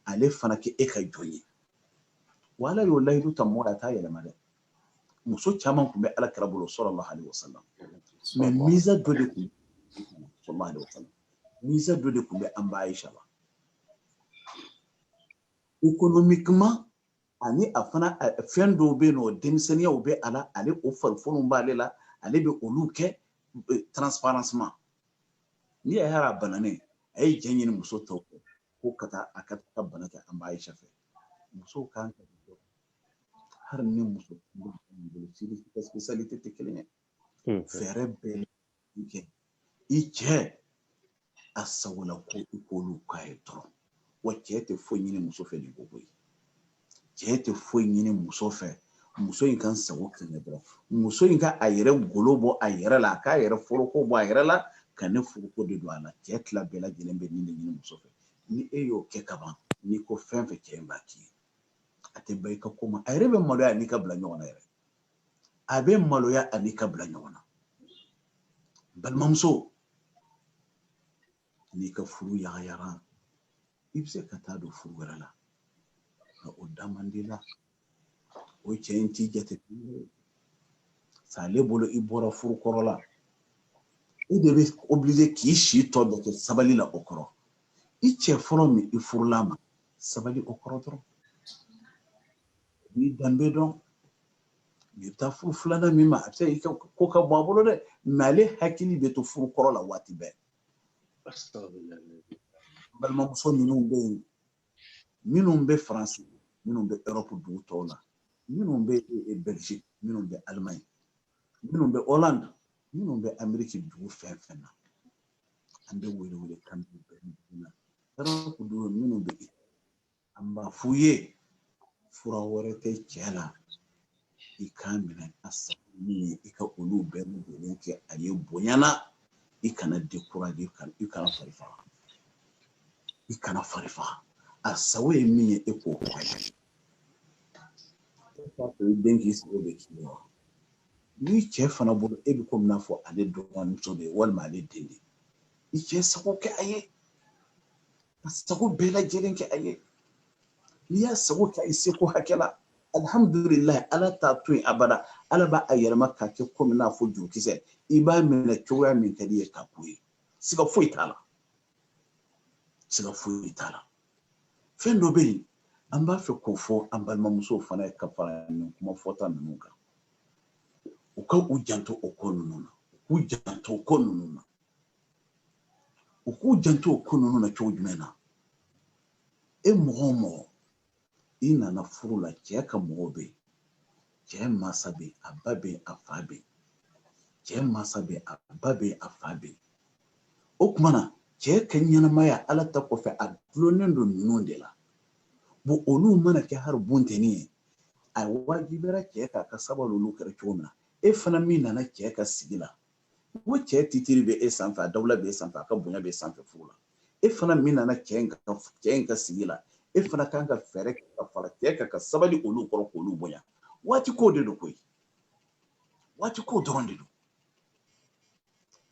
ale fana kɛ e ka jɔn ye wa ala y'o layidu ta mɔgɔ a t'a yɛlɛma dɛ muso caman tun bɛ ala kira bolo sallallahu alaihi wasallam mais miisa dɔ de tun sallallahu alaihi wasallam miisa dɔ de tun bɛ an ba Aisha la économiquement ani a fana fɛn dɔw bɛ yen nɔ denmisɛnniyaw bɛ a la ale o farifolo b'ale la ale bɛ olu kɛ transparencement n'i y'a ye a bananen a ye jɛ ɲini muso tɔw kɔ ko ka taa a ka bana kɛ an ba Aisha fɛ musow kan ka har ni muso spécialité tɛ kelen ye fɛɛrɛ bɛɛ kɛ i cɛ a sagola ko i k'olu k'a ye dɔrɔn wa cɛ tɛ foyi ɲini muso fɛ ni gogo ye cɛ tɛ foyi ɲini muso fɛ muso in ka sago kɛɲɛ dɔrɔn muso in ka a yɛrɛ golo bɔ a yɛrɛ la a k'a yɛrɛ foroko bɔ a yɛrɛ la ka ne furuko de don a la cɛ tila bɛɛ lajɛlen bɛ nin de ɲini muso fɛ ni e y'o kɛ ka ban n'i ko fɛn fɛn cɛ in b'a k'i ye a tɛ ba i ka ko ma a yɛrɛ bɛ maloya ani ka bila ɲɔgɔn na yɛrɛ a bɛ maloya ani ka bila ɲɔgɔn na balimamuso n'i ka furu yagayara i bɛ se ka taa don furu wɛrɛ la nka o da man di la o cɛ in t'i jate s'ale bolo i bɔra furu kɔrɔ la i de bɛ obligé k'i si tɔ bɛɛ kɛ sabali la o kɔrɔ i cɛ fɔlɔ min i furula ma sabali o kɔrɔ dɔrɔn n'i danbe dɔn i bɛ taa furu filanan min ma a bɛ se i ka ko ka bɔ a bolo dɛ mɛ ale hakili bɛ to furu kɔrɔ la waati bɛɛ balimamuso minnu bɛ yen minnu bɛ faransi minnu bɛ Europe dugu tɔw la minnu bɛ Belgique minnu bɛ Allemagne minnu bɛ Hollande minnu bɛ Amérique dugu fɛn fɛn na an bɛ wele kan bɛɛ na Europe dugu minnu bɛ an b'a f'u ye fura wɛrɛ tɛ cɛ la i k'a minɛ a sago min ye i ka olu bɛɛ lajɛlen kɛ a ye bonyana i kana décourager i kana fari faga i kana fari faga a sago ye min ye e k'o kɛ i den k'i sago bɛ k'i wa ni cɛ fana bolo e bɛ komi n'a fɔ ale dɔgɔmuso de ye walima ale den de i cɛ sago kɛ a ye a sago bɛɛ lajɛlen kɛ a ye n'i y'a sago kɛ i seko hakɛ la alhamdulilayi ala t'a to yen abada ala b'a yɛlɛma k'a kɛ komi n'a fɔ jurukisɛ i b'a minɛ cogoya min ka di ye k'a k'o ye siga foyi t'a la siga foyi t'a la fɛn dɔ bɛ yen an b'a fɛ k'o fɔ an balimamusow fana ye ka fara nin kuma fɔta ninnu kan u ka u janto o ko ninnu na u k'u janto o ko ninnu na u k'u janto o ko ninnu na cogo jumɛn na e mɔgɔ o mɔgɔ i nana furu la cɛ ka mɔgɔw bɛ yen cɛ mansa bɛ yen a ba bɛ yen a fa bɛ yen cɛ mansa bɛ yen a ba bɛ yen a fa bɛ yen o tuma na cɛ ka ɲɛnamaya ala ta kɔfɛ a dulonnen don ninnu de la bon olu mana kɛ hali bunteni ye a wajibira cɛ k'a ka sabali olu kɛra cogo min na e fana min nana cɛ ka sigi la o cɛ titiri bɛ e sanfɛ a dawula bɛ e sanfɛ a ka bonya bɛ e sanfɛ furu la e fana min nana cɛ in ka sigi la e fana kan ka fɛɛrɛ ka fara cɛ ka sabali olu kɔrɔ k'olu bonya waati ko de don koyi waati ko dɔrɔn de don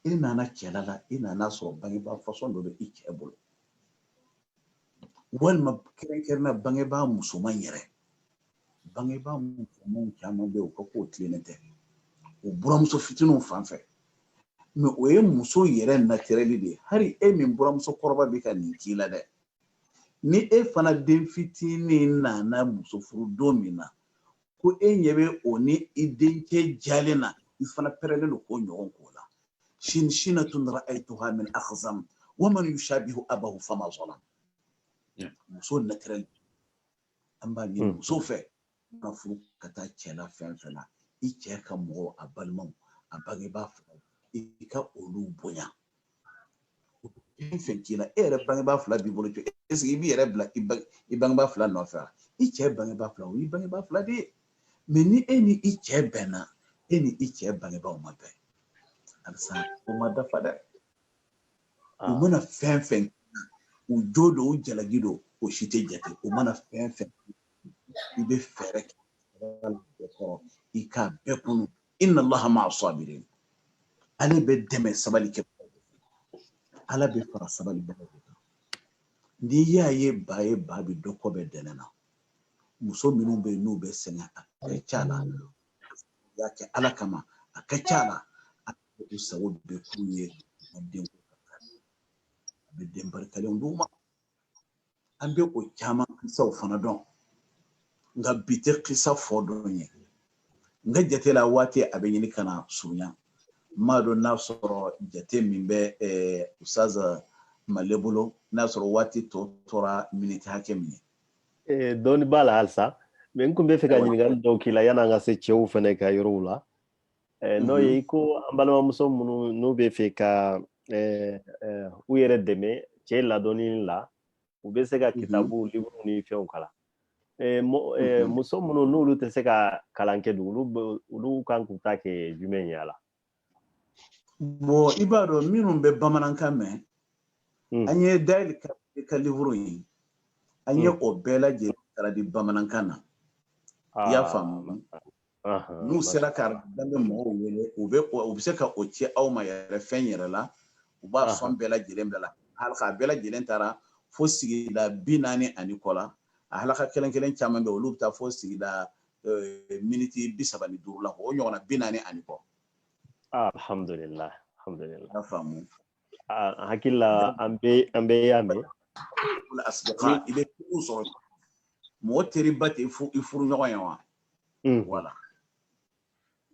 e nana cɛla la e nana sɔrɔ bangebaa fasɔn dɔ bɛ i cɛ bolo walima kɛrɛnkɛrɛnna bangebaa musoman yɛrɛ bangebaa musoman caman bɛ yen u ka kow tilennen tɛ u buramuso fitininw fan fɛ mɛ o ye muso yɛrɛ natureli de ye hali e min buramuso kɔrɔba bɛ ka nin k'i la dɛ ni e fana den fitinin nana muso furu don min na ko e ɲɛ bɛ o ni i denkɛ jalen na i fana pɛrɛlen don k'o ɲɔgɔn k'o la shinshinatun ra'aytuha min akhzam wa man yushabihu abahu fama zalam muso naturel an b'a ɲini muso fɛ ka furu ka taa cɛla fɛn fɛn na i cɛ ka mɔgɔw a balimaw a bangebaa fila i ka olu bonya fɛn fɛn k'i la e yɛrɛ bangebaa fila b'i bolo est ce que i b'i yɛrɛ bila i bangebaa fila nɔfɛ wa i cɛ bangebaa fila o y'i bangebaa fila de ye mɛ ni e ni i cɛ bɛnna e ni i cɛ bangebaaw ma bɛn alisa o ma dafa dɛ u mana fɛn fɛn u jo don u jalaki don o si tɛ jate u mana fɛn fɛn i bɛ fɛɛrɛ kɛ i k'a bɛɛ kunu inna allaha ma'a sabirin ale bɛ dɛmɛ sabali kɛ ala bɛ fara sabali bɛɛ kan n'i y'a ye ba bɛ dɔ kɔ bɛ dɛnɛ na muso minnu bɛ yen n'u bɛ sɛgɛn a ka ca la y'a kɛ ala kama a ka ca la a bɛ sago bɛ k'u ye a bɛ den barikalenw d'u ma an bɛ o caman kisaw fana dɔn nka bi tɛ kisa fɔ dɔn ye n ka jate la waati a bɛ ɲini ka na surunya m'a dɔn n'a sɔrɔ jate min bɛ usaza male bolo n'a sɔrɔ waati tɔ tora miniti hakɛ min ye dɔɔni b'a la halisa mɛ n kun bɛ fɛ ka ɲininkali dɔw k'i la yan'an ka se cɛw fana ka yɔrɔw la n'o ye i ko an balimamuso minnu n'u bɛ fɛ ka u yɛrɛ dɛmɛ cɛ ladɔnni la u bɛ se ka kitabu livre ni fɛnw kalan muso minnu n'olu tɛ se ka kalan kɛ olu kan k'u ta kɛ jumɛn ye a la bon i b'a dɔn minnu bɛ bamanankan mɛn an ye dayɛlɛ ka livre ye an ye o bɛɛ lajɛlen kalan di bamanankan na i y'a faamu n'u sera ka danbe mɔgɔw wele u bɛ se ka o ci aw ma yɛrɛ fɛn yɛrɛ la u b'a sɔn bɛɛ lajɛlen bila la halika bɛɛ lajɛlen taara fo sigida 40 kɔ la a halaka kelen kelen caman bɛ olu bɛ taa fo sigida miniti 35 la o ɲɔgɔnna 40 kɔ alhamdulillah y'a faamu hakili la an bɛ y'a mɛn i bɛ furu sɔrɔ mɔgɔ teriba tɛ i furu ɲɔgɔn ye wa voilà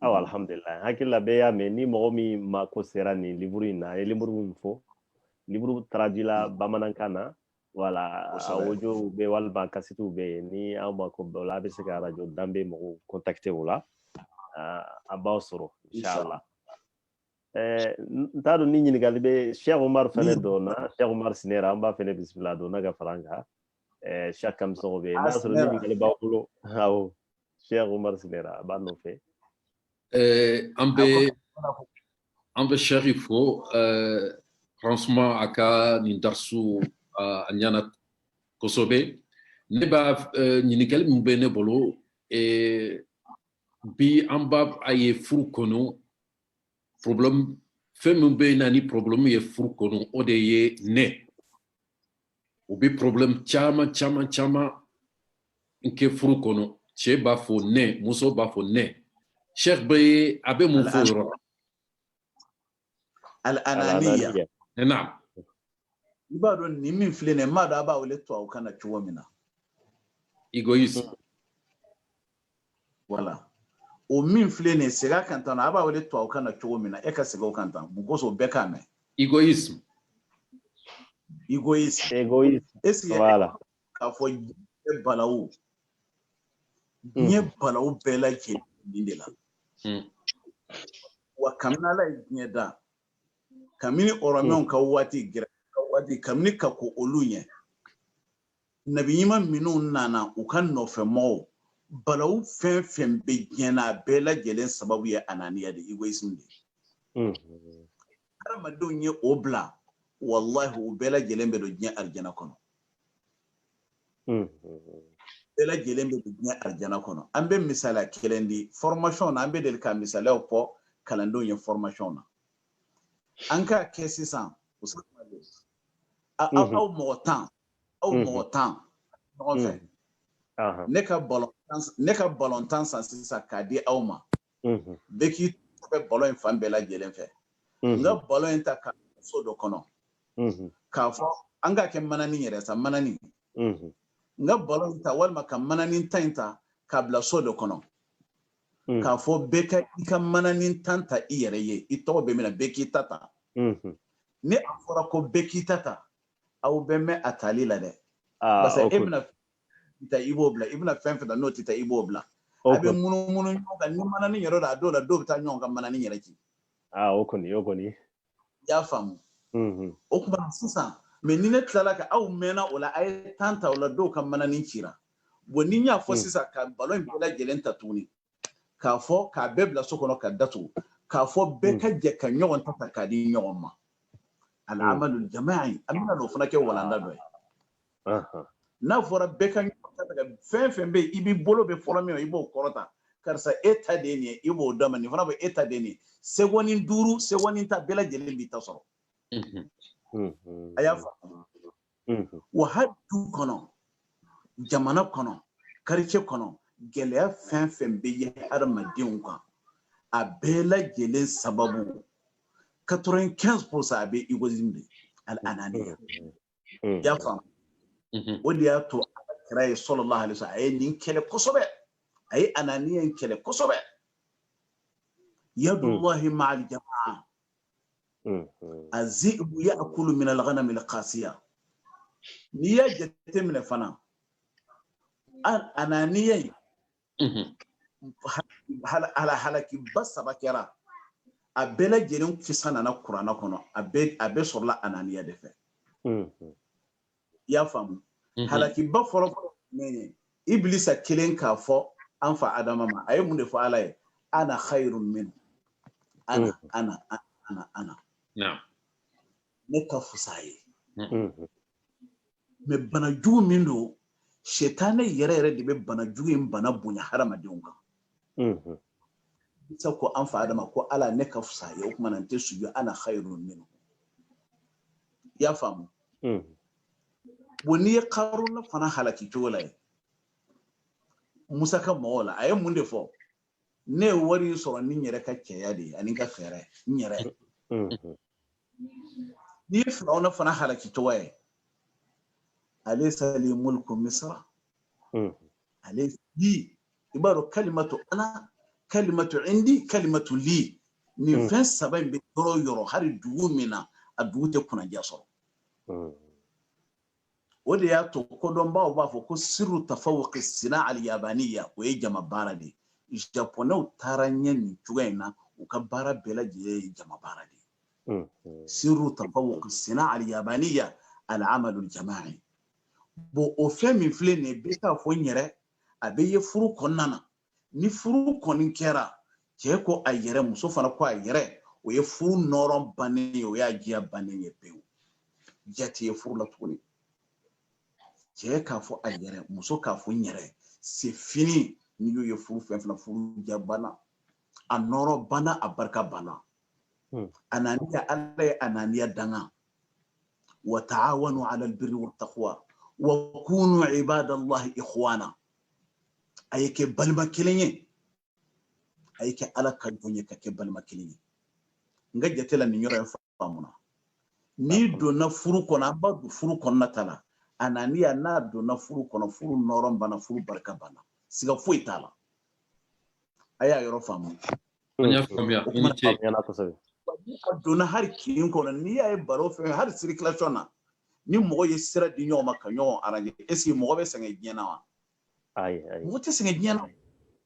aw alhamdulillah hakili la bɛɛ y'a mɛn ni mɔgɔ min ma ko sera nin livre in na a ye livre min fɔ livre traduit la bamanankan na voilà audio bɛ walima kasetiw bɛ yen ni aw ma ko o la a bɛ se ka radio danbe mɔgɔw contacter o la a b'aw sɔrɔ inshallah n t'a dɔn ni ɲininkali bɛ Cheikh Umar fɛnɛ dɔn na Cheikh Umar Sinɛra an b'a fɛnɛ bisimila dɔn na ka fara an kan Cheikh Kamisɔgɔ bɛ yen n'a sɔrɔ ni ɲininkali b'aw bolo awɔ Cheikh Oumar Sinera b'a nɔfɛ. An bɛ Cheikh fo franchement a ka nin darisu a ɲɛna kosɛbɛ. Ne b'a ɲininkali min bɛ ne bolo bi an b'a a ye furu kɔnɔ problème fɛn min bɛ na ni problème ye furu kɔnɔ o de ye nɛ. O bɛ problème caman kɛ furu kɔnɔ. Cɛ b'a fɔ nɛ, muso b'a fɔ nɛ. Cheikh bɛ a bɛ mun fɔ o yɔrɔ la? Al-ananiya. Naam. I b'a dɔn nin min filɛ nin ye, n m'a dɔn a b'a wele tubabukan na cogo min na. Égoïsme. Voilà. O min filɛ nin ye, segin a kan tan a b'a wele tubabukan na cogo min na, e ka segin o kan tan. Mun kosɔn bɛɛ k'a mɛn. Égoïsme. Égoïsme. Est-ce que voilà. K'a fɔ diɲɛ balawu. Diɲɛ balawu bɛɛ lajɛlen nin de la. Wa kabini Ala ye diɲɛ da, kabini Ɔrɔmɛw ka waati gɛrɛ ka waati kabini ka ko olu ɲɛ. Nabi ɲuman minnu nana u ka nɔfɛmɔgɔw balawu fɛn fɛn bɛ diɲɛ na a bɛɛ lajɛlen sababu ye ananiya de égoïsme de. Hadamadenw ye o bila wallahi u bɛɛ lajɛlen bɛ don diɲɛ arijana kɔnɔ. Bɛɛ lajɛlen bɛ don diɲɛ arijana kɔnɔ. An bɛ misaliya kelen di formation na an bɛ deli ka misaliyaw fɔ kalandenw ye formation na. An k'a kɛ sisan aw mɔgɔ 10 ɲɔgɔn fɛ. Ne ka ballon tan san sisan k'a di aw ma. Bɛɛ k'i bɛ ballon in fan bɛɛ lajɛlen fɛ. N ka ballon in ta ka so dɔ kɔnɔ. K'a fɔ an k'a kɛ manani yɛrɛ sa manani. N ka ballon in ta walima ka manani tan in ta k'a bila so dɔ kɔnɔ. K'a fɔ bɛɛ ka i ka manani tan ta i yɛrɛ ye. I tɔgɔ bɛ min na bɛɛ k'i ta ta. Ni a fɔra ko bɛɛ k'i ta ta, aw bɛ mɛn a tali la dɛ. Parce que e bɛna ta i b'o bila, i bɛna fɛn fɛn ta n'o tɛ ta i b'o bila. A bɛ munumunu ɲɔgɔn kan ni manani yɛrɛ don a dɔw la dɔw bɛ taa ɲɔgɔn ka manani yɛrɛ ci. O kɔni. I y'a faamu. O kuma sisan mais ni ne tilala ka aw mɛnna o la a ye tan ta o la dɔw ka manani cira. Bon ni n y'a fɔ sisan ka ballon in bɛɛ lajɛlen ta tuguni k'a fɔ k'a bɛɛ bila so kɔnɔ ka datugu k'a fɔ bɛɛ ka jɛ ka ɲɔgɔn ta k'a di ɲɔgɔn ma. Al-amalu jama'i an bɛna n'o fana kɛ walanda dɔ ye. N'a fɔra bɛɛ ka ɲɔgɔn ta fɛn fɛn bɛ yen i b'i bolo bɛ fɔlɔ min na i b'o kɔrɔta karisa e ta de ye nin ye i b'o d'a ma nin fana bɛ e ta de ye nin ye seconde 5 seconde ta bɛɛ lajɛlen b'i ta sɔrɔ. A y'a faamu. Wa hali du kɔnɔ jamana kɔnɔ quartier kɔnɔ gɛlɛya fɛn fɛn bɛ ye hadamadenw kan a bɛɛ lajɛlen sababu 95% a bɛ égoïsme de al-ananiya. Y'a faamu. O de y'a to kira ye sallallahu alaihi wasallam a ye nin kɛlɛ kosɛbɛ. A ye ananiya in kɛlɛ kosɛbɛ. Yadullahi ma'al jama'a. Az-zi'bu ya'kulu min al-ghanam al-qasiya. N'i y'a jateminɛ fana ananiya in halakiba 3 kɛra a bɛɛ lajɛlen kisa nana kuranna kɔnɔ a bɛɛ sɔrɔla ananiya de fɛ. I y'a faamu. Halakiba fɔlɔ min ye Iblisa kelen k'a fɔ an fa Adama ma a ye mun de fɔ Ala ye ana khayrun min ana ne ka fusa ye. Mais bana jugu min don shetane yɛrɛ de bɛ bana jugu in bana bonya hadamadenw kan. Isa ko an fa Adama ko Ala ne ka fusa ye o kuma na n tɛ sujud ana khayrun min. I y'a faamu. Bon n'i ye Karuna fana halaki cogo la ye Musa ka mɔgɔw la a ye mun de fɔ ne ye wari in sɔrɔ ni n yɛrɛ ka cɛya de ye ani n ka fɛɛrɛ n yɛrɛ. N'i ye Firawuna fana halaki cogo ye alaysa li mulku misra alaysa li i b'a dɔn kalimatu ana kalimatu indi kalimatu li nin fɛn 3 in bɛ yɔrɔ o yɔrɔ hali dugu min na a dugu tɛ kunnaja sɔrɔ. O de y'a to kodɔnbaw b'a fɔ ko sirru tafawuq sina al-yabaniya o ye jama baara de ye. Japonɛw taara ɲɛ nin cogoya in na u ka baara bɛɛ lajɛlen ye jama baara de ye. Sirru tafawuq sina al-yabaniya al-amalu al-jama'i. Bon o fɛn min filɛ nin ye bɛ k'a fɔ n yɛrɛ a bɛ ye furu kɔnɔna na ni furu kɔni kɛra cɛ ko a yɛrɛ muso fana ko a yɛrɛ o ye furu nɔrɔ bannen ye o y'a diya bannen ye pewu jati ye furu la tuguni cɛ k'a fɔ a yɛrɛ muso k'a fɔ n yɛrɛ c'est fini ni y'o ye furu fɛn fɛn furu diya banna a nɔrɔ banna a barika banna ananiya ala ye ananiya danga wa ta'awanu 'ala al-birri wat-taqwa wa kunu 'ibadallahi ikhwana ay ke balma kelen ye ay ke ala ka jɔn ka kɛ balima kelen ye n ka jate la nin yɔrɔ in faamuna ni donna furu kɔnɔ an b'a don furu kɔnɔna ta la ananiya n'a donna furu kɔnɔ furu nɔrɔ banna furu barika banna siga foyi t'a la a y'a yɔrɔ faamu a donna hari kin kɔnɔ n'i y'a ye baro fɛn hari circulation na ni mɔgɔ ye sira di ɲɔgɔn ma ka ɲɔgɔn arranger est ce que mɔgɔ bɛ sɛgɛn diɲɛ na wa ayi mɔgɔ tɛ sɛgɛn diɲɛ na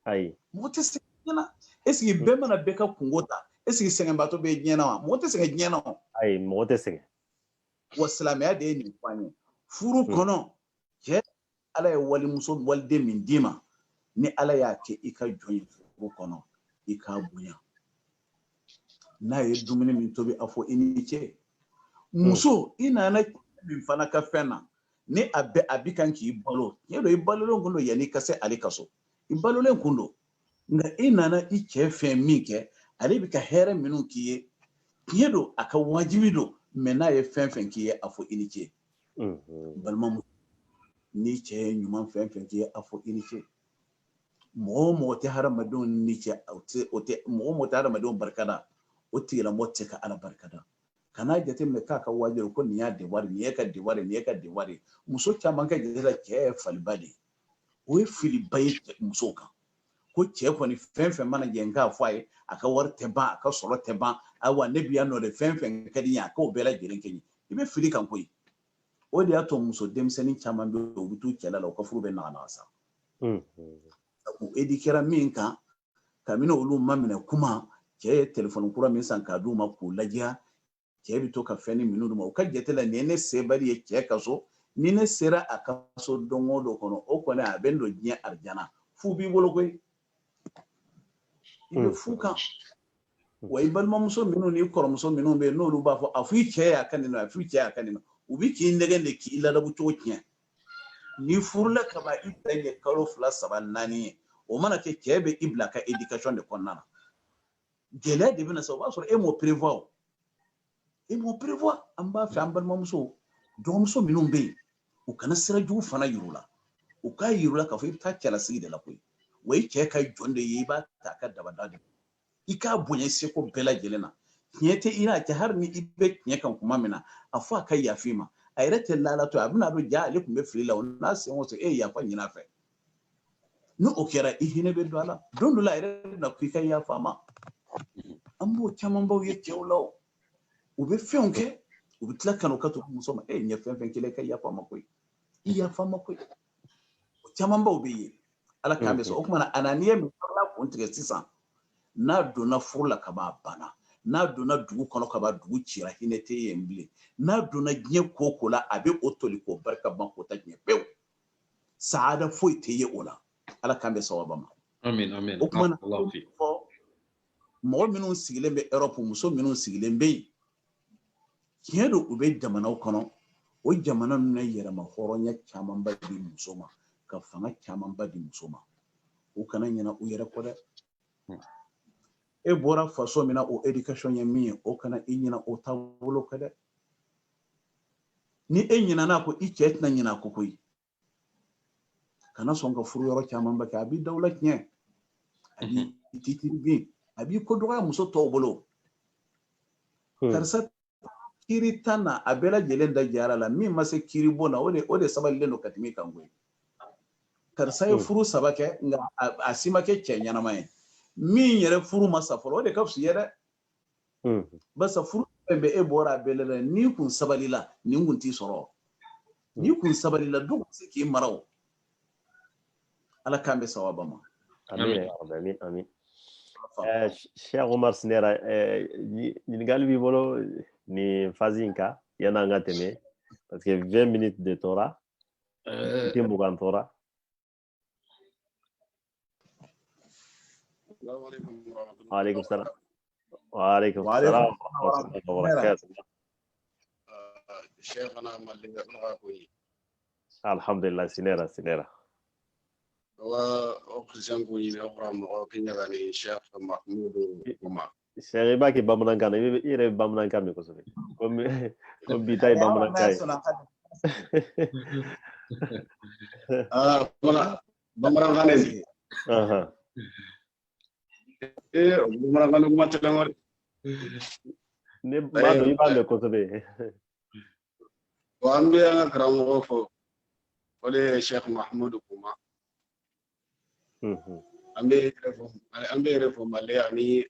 ayi mɔgɔ tɛ sɛgɛn diɲɛ na est ce que bɛɛ mana bɛɛ ka kungo ta est ce que sɛgɛnbaatɔ bɛ diɲɛ na wa mɔgɔ tɛ sɛgɛn diɲɛ na wa ayi mɔgɔ tɛ sɛgɛn wa silamɛya de ye nin fɔ an ye furu kɔnɔ cɛ ala ye walimuso waliden min d'i ma ni ala y'a kɛ i ka jɔn ye furu kɔnɔ i k'a bonya n'a ye dumuni min tobi a fɔ i ni cɛ muso i nana min fana ka fɛn na ni a bi kan k'i balo tiɲɛ don i balolen kun don yanni ka se ale ka so i balolen kun don nka i nana i cɛ fɛn min kɛ ale bɛ ka hɛrɛ minnu k'i ye tiɲɛ don a ka wajibi don mɛ n'a ye fɛn fɛn k'i ye a fɔ i ni ce balimamuso ni cɛ ye ɲuman fɛn fɛn k'i ye a fɔ i ni ce mɔgɔ o mɔgɔ tɛ hadamadenw ni cɛ o tɛ mɔgɔ o mɔgɔ tɛ hadamadenw barikada o tigilamɔgɔ tɛ ka ala barikada kana jateminɛ k'a ka wajibi ko nin y'a devoir nin ye ka devoir nin ye ka devoir muso caman ka jate la cɛ ye faliba de o ye filiba ye musow kan ko cɛ kɔni fɛn fɛn mana jɛ n k'a fɔ a ye a ka wari tɛ ban a ka sɔrɔ tɛ ban ayiwa ne bi yan nɔ de fɛn fɛn ka di n ye a k'o bɛɛ lajɛlen kɛ n ye i bɛ fili kan koyi o de y'a to muso denmisɛnnin caman bɛ yen u bɛ t'u cɛla la u ka furu bɛ naganaga sa u éduquera min kan kabini olu ma minɛ kuma cɛ ye téléphone kura min san k'a d'u ma k'u ladiya cɛ bɛ to ka fɛn ni minnu d'u ma u ka jate la nin ye ne sebali ye cɛ ka so ni ne sera a ka so don o don kɔnɔ o kɔni a bɛ n don diɲɛ arijana fu b'i bolo koyi i bɛ fu kan wa i balimamuso minnu ni kɔrɔmuso minnu bɛ yen n'olu b'a fɔ a fɔ i cɛ y'a ka nin na a fɔ i cɛ y'a ka nin na u bɛ k'i nɛgɛn de k'i ladabu cogo tiɲɛ ni furula kaba i bila ye kalo 2 3 4 ye o mana kɛ cɛ bɛ i bila ka éducation de kɔnɔna na gɛlɛya de bɛna sa o b'a sɔrɔ e m'o prévoir an b'a fɛ an balimamuso dɔgɔmuso minnu bɛ yen u kana sira jugu fana yir'u la u k'a yir'u la k'a fɔ i bɛ taa cɛlasigi de la koyi wa i cɛ ka jɔn de ye i b'a ta a ka dabada de i k'a bonya seko bɛɛ lajɛlen na tiɲɛ tɛ i n'a cɛ hali ni i bɛ tiɲɛ kan kuma min na a fɔ a ka yafa i ma a yɛrɛ tɛ laala to a bɛna don ja ale tun bɛ fili la o n'a sen o sen e ye yafa ɲini a fɛ ni o kɛra i hinɛ bɛ don a la don dɔ la a yɛrɛ bɛna ko i ka yafa a ma an b'o camanbaw ye cɛw la u bɛ fɛnw kɛ u bɛ tila ka n'u ka to muso ma e ɲɛ fɛn fɛn kelen ka yafa ma koyi i yafa ma koyi o camanbaw bɛ yen ala k'an bɛ sɔn o kumana ananiya min farala kun tigɛ sisan n'a donna furu la kaban a banna n'a donna dugu kɔnɔ kaban dugu cira hinɛ tɛ yen bilen n'a donna diɲɛ ko o ko la a bɛ o toli k'o barika ban k'o ta diɲɛ pewu saada foyi tɛ ye o la ala k'an bɛ sababa ma amin o kumana mɔgɔ minnu sigilen bɛ Europe muso minnu sigilen bɛ yen tiɲɛ don u bɛ jamanaw kɔnɔ o jamana ninnu yɛrɛma hɔrɔnya camanba di muso ma ka fanga camanba di muso ma u kana ɲinɛ u yɛrɛ kɔ dɛ e bɔra faso min na o éducation ye min ye o kana i ɲinɛ o taabolo kɔ dɛ ni e ɲinɛna ko i cɛ tɛna ɲinɛ a ko koyi kana sɔn ka furu yɔrɔ camanba kɛ a b'i daw la tiɲɛ a b'i titiri bin a b'i ko dɔgɔya muso tɔw bolo karisa kiri tan na a bɛɛ lajɛlen da jara la min ma se kiri bon na o de sabalilen don ka tɛmɛ kan koyi karisa ye furu 3 kɛ nka a si ma kɛ cɛ ɲɛnama ye min yɛrɛ furu ma sa fɔlɔ o de ka fisa i ye dɛ barisa furu fɛn bɛɛ e bɔra a bɛɛ la n'i kun sabalila nin kun t'i sɔrɔ n'i kun sabalila du kun se k'i mara o ala k'an bɛ sababa ma amin Cheikh Omar Sinera ɲininkali b'i bolo nin phase in kan yanni an ka tɛmɛ parce que 20 minutes de tora tɛ mugan tora وعليكم السلام. وعليكم السلام ورحمة الله وبركاته. شيخنا مالي نغاكوي الحمد لله سنيرة وأخزنكوي نقرأ مغاكين يعني الشيخ محمود وما Seri baki bamanankan ire bamanankan mi kosobe comme bitai bamanankan bamanankan bamanankan kuma telangor ne mado ibande kosobe wa ambe nga kramo fo ole Sheikh Mahmoud kuma ambe reform ale ani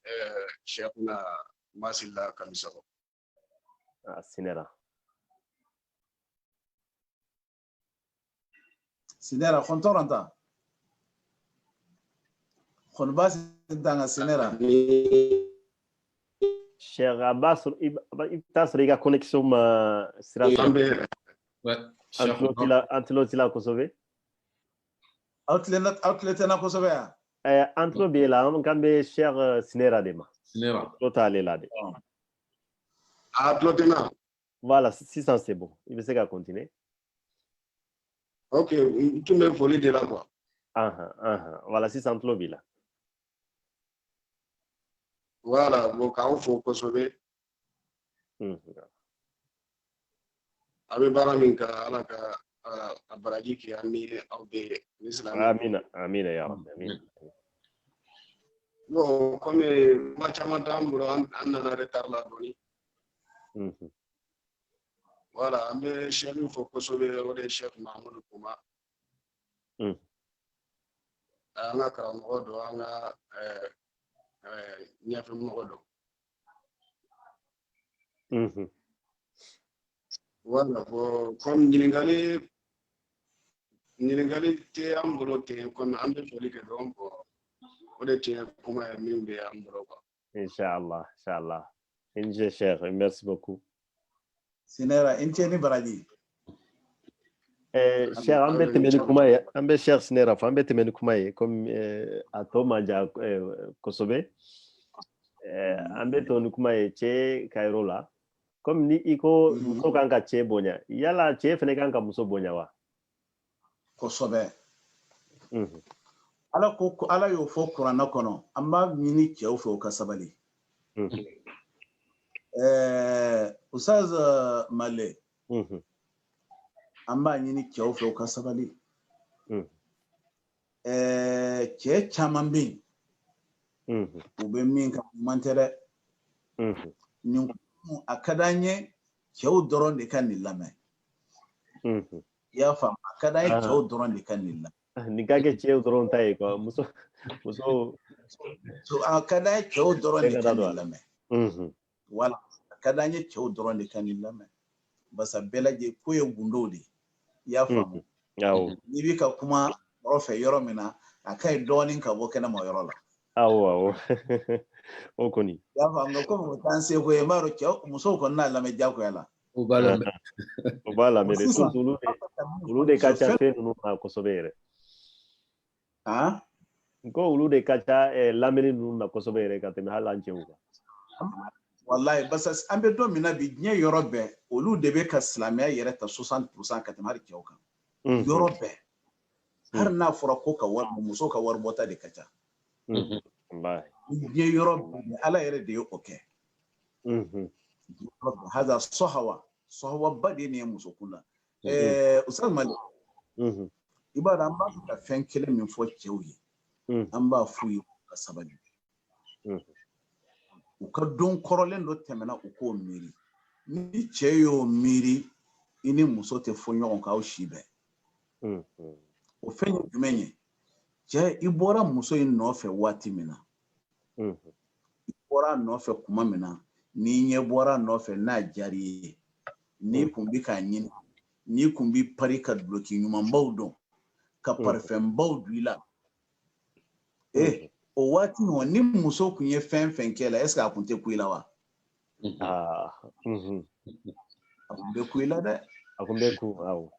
Sheikhna Masilla Kamisoro sinera kontoranta kon basi danga sinera Cheikh Abbas tasriga connexion ma sira antilo kosobe outlet na kosobe ya antlo be la kambe Cheikh Sinera dema total là de atlotena voilà 600 c'est bon il veut que continuer. Ok, tu me voler de là quoi. Voilà 600 lobby là. Voilà, bon quand faut consommer. Abi baraminka alaka abaraji ki ami awbe l'islam. Amina ya rabbi amin. Bon, comme ma chama tamburo anna retard la doni. Voilà, mais chez nous faut consommer le Cheikh Mahmoud Kouma. Anga karamoko do anga nyafe modo. Voilà, comme Nilingali te ambolo te comme ambe foli ke dombo. Ode te kuma mimbe ambolo ko. Inch'Allah. Inje Cheikh, merci beaucoup. Sinera inteni baraji. Cheikh ambe temeni kumaye, ambe Cheikh Sinera fa ambe temeni kumaye comme atoma ja kosobe. Ambe toni kumaye che Kairola. Comme ni iko muso kanka che bonya. Yala che fene kanka muso bonya wa. Kosobe. Ala yo fo Qur'an kono amma mini che o fo kasabali. Ustaz Male amma nyini kyau fe ka sabali ke chamambi ube min ka mantere ni akadanye kyau doron de kan lilame ya fa akadanye kyau doron de kan lilame ni kage kyau doron tai ko muso so akadanye kyau doron de kan lilame wala kadanye kyau doron de kan lilame basa belaje ko ye gundode ya famu ni bi ka kuma rofe yoro mina akai donin ka boke na moyoro la awo okoni ya famu ko mo tanse ko e maro kyau muso ko na lame jako yala ubala me de ulude kacha fe no na kosobere ko ulude kacha lameni no na kosobere ka teme halanje uga wallahi basas ambe do mina bi nye yorobe olu debe ka islamia yere ta 60% ka tamar kyauka yorobe har na fura ko ka war muso ka war bota de kacha wallahi nye yorobe ala yere de okay hada sahawa badi ne muso kula usal mal ibada amba ka fenkele min fo kyauye amba fuyi ka sabani uka don korolen do temena uko miri ni cheyo miri ini muso te fonyo ka o shibe o fenyo jumenye je ibora muso in no fe wati mina ibora no fe kuma mina ni nye bora no fe na jari ni kumbi ka nyin ni kumbi pari ka bloki nyuma mbawdo ka parfum mbawduila o wati no ni muso kunye fen kela est-ce que akunte kuila wa akunde kuila de akunde ku aw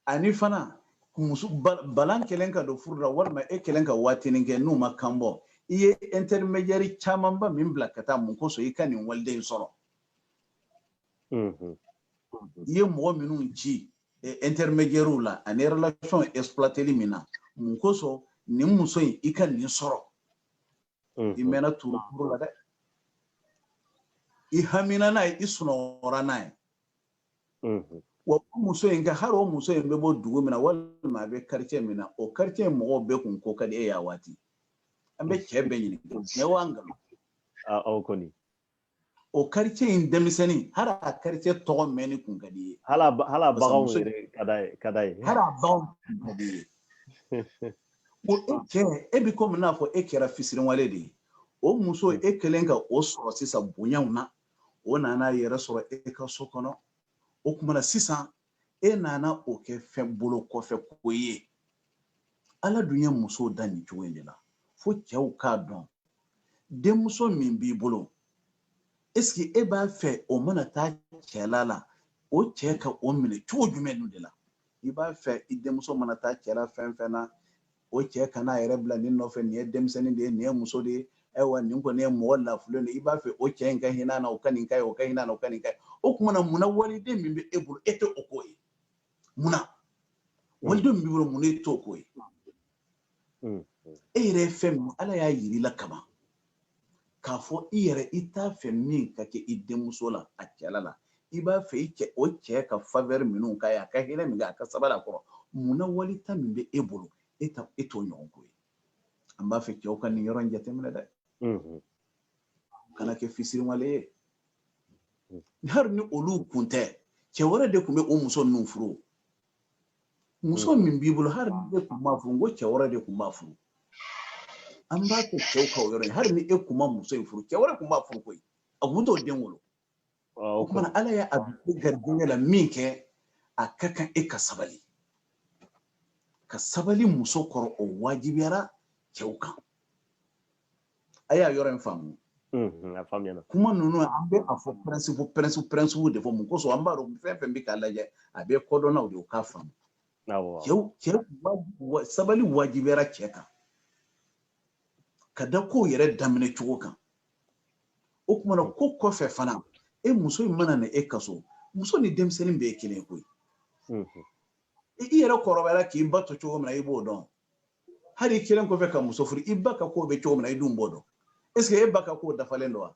ani fana muso balan kelenka do furda warma e kelenka wati ninge no makambo i ye intermédiaire caman ba min bila ka taa mun kosɔn i ka nin waliden sɔrɔ i ye mɔgɔ minnu ci intermédiaire la ani relation exploiteli min na mun kosɔn nin muso in i ka nin sɔrɔ i mɛnna turu la dɛ i hamina n'a ye i sunɔgɔra n'a ye wa muso in ka hari o muso in bɛ bɔ dugu min na walima a bɛ quartier min na o quartier mɔgɔw bɛɛ kun ko ka di e y'a waati an bɛ cɛ bɛɛ ɲininka cɛ wa ngalon aw kɔni o quartier in denmisɛnnin hari a quartier tɔgɔ mɛnni kun ka di ye hala baganw yɛrɛ ka d'a ye hari a baganw kun ka di ye o cɛ e bi komi n'a fɔ e kɛra fisirinwale de ye o muso e kɛlen ka o sɔrɔ sisan bonyaw na o nana yɛrɛ sɔrɔ e ka so kɔnɔ o kumana sisan e nana o kɛ fɛn bolo kɔfɛ ko ye ala dun ye muso da nin cogo in de la fo cɛw k'a dɔn denmuso min b'i bolo est-ce que e b'a fɛ o mana taa cɛla la o cɛ ka o minɛ cogo jumɛn de la i b'a fɛ i denmuso mana taa cɛla fɛn fɛn na o cɛ kana yɛrɛ bila nin nɔfɛ nin ye denmisɛnnin de ye nin ye muso de ye ayiwa nin kɔni ye mɔgɔ lafulen de i b'a fɛ o cɛ in ka hinɛ na o ka nin ka ye o ka hinɛ na o ka nin ka ye o kumana munna waliden min bɛ e bolo e tɛ o ko ye munna waliden min b'i bolo munna e t'o ko ye e yɛrɛ ye fɛn min ala y'a yir'i la kaban k'a fɔ i yɛrɛ i t'a fɛ min ka kɛ i denmuso la a cɛla la i b'a fɛ o cɛ ka faveur minnu k'a ye a ka hinɛ min kɛ a ka sabali a kɔrɔ munna walita min bɛ e bolo e t'o ɲɔgɔn ko ye an b'a fɛ cɛw ka nin yɔrɔ in jateminɛ dɛ kana kɛ fisirinwale ye hari ni olu kun tɛ cɛ wɛrɛ de tun bɛ o muso ninnu furu muso min b'i bolo hari ni e kun b'a furu n ko cɛ wɛrɛ de kun b'a furu an b'a fɛ cɛw ka o yɔrɔ in hari ni e kun ma muso in furu cɛ wɛrɛ kun b'a furu koyi a kun t'o den wolo o kumana ala y'a bi garijɛgɛ la min kɛ a ka kan e ka sabali muso kɔrɔ o wajibiyara cɛw kan a y'a yɔrɔ in faamu kuma ninnu an bɛ a fɔ principe de fɔ mun kosɔn an b'a dɔn fɛn fɛn bɛ k'a lajɛ a bɛ kɔdɔnnaw de o k'a faamu cɛw sabali wajibiyara cɛ kan ka da kow yɛrɛ daminɛ cogo kan o kumana ko kɔfɛ fana e muso in mana na e kaso muso ni denmisɛnnin bɛɛ ye kelen koyi i yɛrɛ kɔrɔbayara k'i ba to cogo min na i b'o dɔn hali i kelen kɔfɛ ka muso furu i ba ka ko bɛ cogo min na i dun b'o dɔn est-ce que e ba ka ko dafalen don wa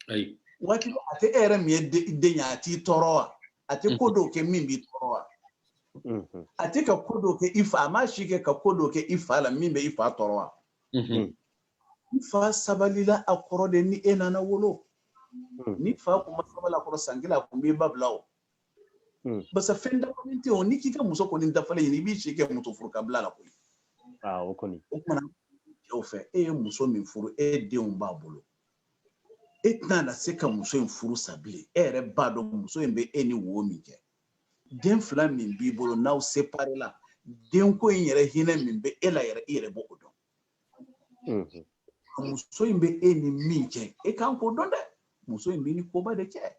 ayi waati a tɛ e yɛrɛ min ye den ye a t'i tɔɔrɔ wa a tɛ ko dɔw kɛ min b'i tɔɔrɔ wa a tɛ ka ko dɔw kɛ i fa a ma si kɛ ka ko dɔw kɛ i fa la min bɛ i fa tɔɔrɔ wa i fa sabalila a kɔrɔ de ni e nana wolo ni fa kun ma sabali a kɔrɔ san kelen a kun b'i ba bila o basa fɛn dafalen tɛ o ni k'i ka muso kɔni dafalen ɲini i b'i si kɛ muso furu ka bila la koyi o kɔni o kumana cɛw fɛ e ye muso min furu e denw b'a bolo e tɛna na se ka muso in furu sa bilen e yɛrɛ b'a dɔn muso in bɛ e ni wo min kɛ den fila min b'i bolo n'aw séparé la denko in yɛrɛ hinɛ min bɛ e la yɛrɛ i yɛrɛ b'o dɔn muso in bɛ e ni min kɛ e kan k'o dɔn dɛ muso in bɛ ni koba de kɛ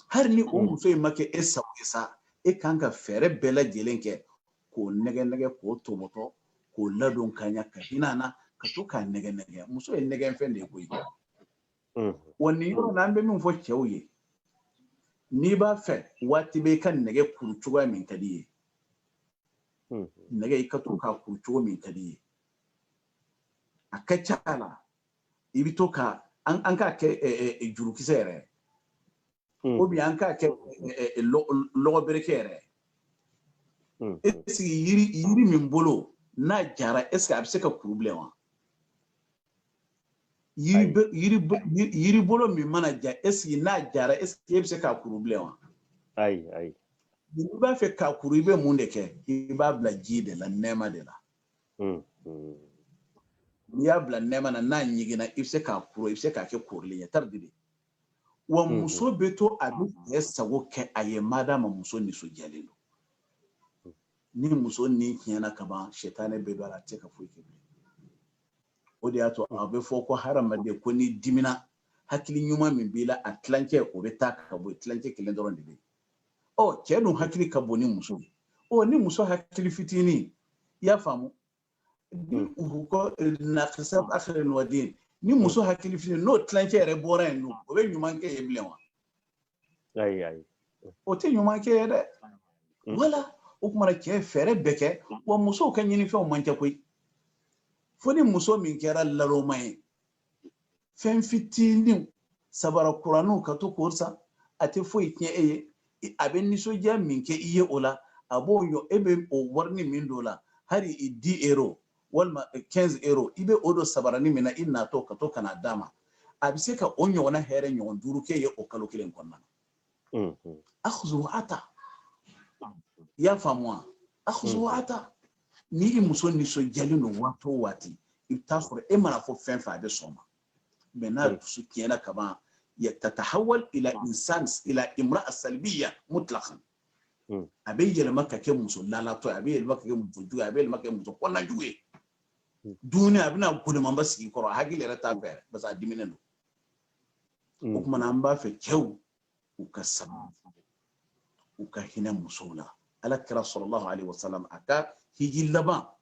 hari ni o muso in ma kɛ e sago ye sa e kan ka fɛɛrɛ bɛɛ lajɛlen kɛ k'o nɛgɛ k'o tɔbɔtɔ k'o ladon ka ɲa ka hinɛ na ka to k'a nɛgɛ muso ye nɛgɛfɛn de ye koyi wa nin yɔrɔ la an bɛ min fɔ cɛw ye n'i b'a fɛ waati bɛ i ka nɛgɛ kuru cogoya min ka di ye nɛgɛ i ka to k'a kuru cogo min ka di ye a ka ca la i bɛ to ka an k'a kɛ jurukisɛ yɛrɛ ou bien an k'a kɛ lɔgɔberekɛ yɛrɛ est-ce que yiri min bolo n'a jara est-ce que a bɛ se ka kuru bilen wa yiri bolo min mana ja est-ce que n'a jara est-ce que e bɛ se k'a kuru bilen wa ayi n'i b'a fɛ k'a kuru i bɛ mun de kɛ i b'a bila ji de la nɛɛma de la n'i y'a bila nɛɛma na n'a ɲiginna i bɛ se k'a kuru i bɛ se k'a kɛ korilen ye tari de wa muso bɛ to a bɛ cɛ sago kɛ a ye madama muso nisɔndiyalen don ni muso ni tiɲɛna ka ban sɛtanɛ bɛ don a la a tɛ se ka foyi kɛ bilen o de y'a to a bɛ fɔ ko hadamaden ko n'i dimina hakili ɲuman min b'i la a tilancɛ o bɛ taa ka bɔ tilancɛ kelen dɔrɔn de bɛ yen cɛ dun hakili ka bon ni muso ye ni muso hakili fitinin i y'a faamu ko naqisat akhir wadin ni muso hakili fi no tlanche re boran no o be nyuman ke yeblewa ay o te nyuman ke de wala o kuma ke fere beke wa muso kan yini fe o manke koy foni muso min kera laro mai fen fitini sabara qur'anu ka to korsa ate foi ke aben ni soja min ke iye ola abo yo ebe o warni min dola hari idi euro walma 15 euro ibe odo sabarani mina inna to ka to kana dama abise ka onyo wana here nyon duru ke ye o kalo kilen konna akhzu ata ya famwa akhzu ata ni muso ni so jalino wato wati itasur e mara fo fen fa be soma bena su kiyana kama يتتحول الى انسان الى امراه سلبيه مطلقا ابي المكه كم مسلا تو ابي المكه كم فجو ابي المكه كم كنا جوي دنيا ابنا كل ما بس يقرا حاجه اللي رتا بس ادمنن وكما نمبا في جو وكسب وكهنا مسولا على كرا صلى الله عليه وسلم اكا هيجي لبا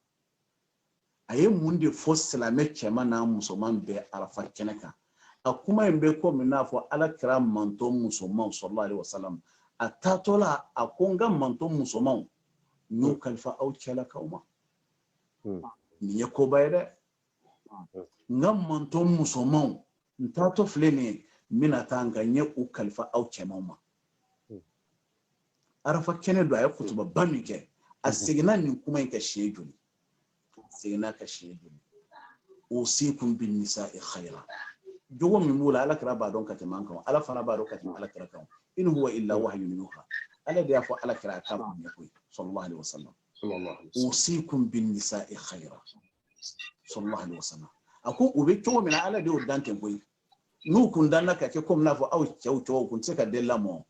اي موندي فوسلامه كما نا مسلمان بي عرفه كنكا akuma imbe ko minafo ala kira manto musulman sallallahu alaihi wasallam atatola akonga manto musulman nu kalfa au kala kauma ni yako bayda ngam manto musulman ntato fleni mina tanga nye u kalfa au kemama arafa kene do ay kutuba banike asigna ni kuma inka shejuni signa ka shejuni usikum bin nisa'i khayra jogo min mula ala kira ba don kati man kan ala fana ba don kati ala kira kan in huwa illa wahyun yuha ala da yafa ala kira ka kun yakoi sallallahu alaihi wasallam usikum bin nisa'i khayra sallallahu alaihi wasallam ako ube to min ala da dan ten koy nu kun dan naka ke kom na fo aw cew cew kun se ka della mo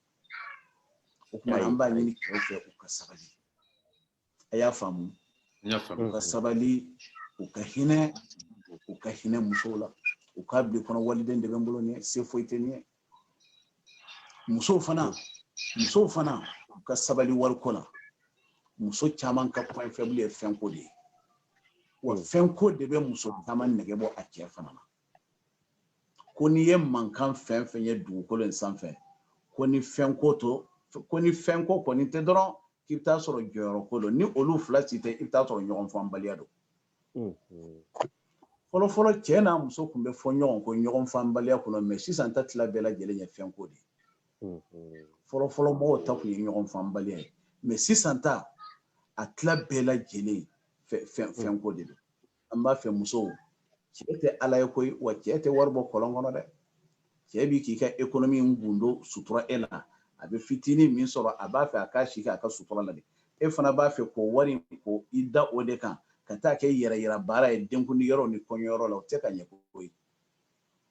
kuma an ba ni ke fe ka sabali aya famu ka sabali ka hine musola ukabli kono waliden de bembolo ne se foite ne muso fana ka sabali war kola muso chaman ka point faible fen ko de wa fen ko de be muso taman nege bo akye fana ko ni yem mankan fen ye du ko len sanfe ko ni fen ko ko ni te doron kipta soro joro ko ni olu flasite kipta soro nyon fam baliado folo cena muso kumbe fo ɲɔgɔn ko ɲɔgɔn fanbaliya kɔnɔ mais sisan ta tila bɛɛ lajɛlen ye fɛn ko de folo mɔgɔw ta kun ye ɲɔgɔn fanbaliya ye mais sisan ta a tila bɛɛ lajɛlen fɛn ko de don an b'a fɛ musow cɛ tɛ ala ye koyi wa cɛ tɛ wari bɔ kɔlɔn kɔnɔ dɛ cɛ bi k'i ka économie gundo sutura e la a bɛ fitinin min sɔrɔ a b'a fɛ a k'a si k'a ka sutura la de e fana b'a fɛ ko wari ko i da o de kan ka taa kɛ yɛrɛ baara ye denkundi yɔrɔ ni kɔɲɔ yɔrɔ la o tɛ ka ɲɛ koyi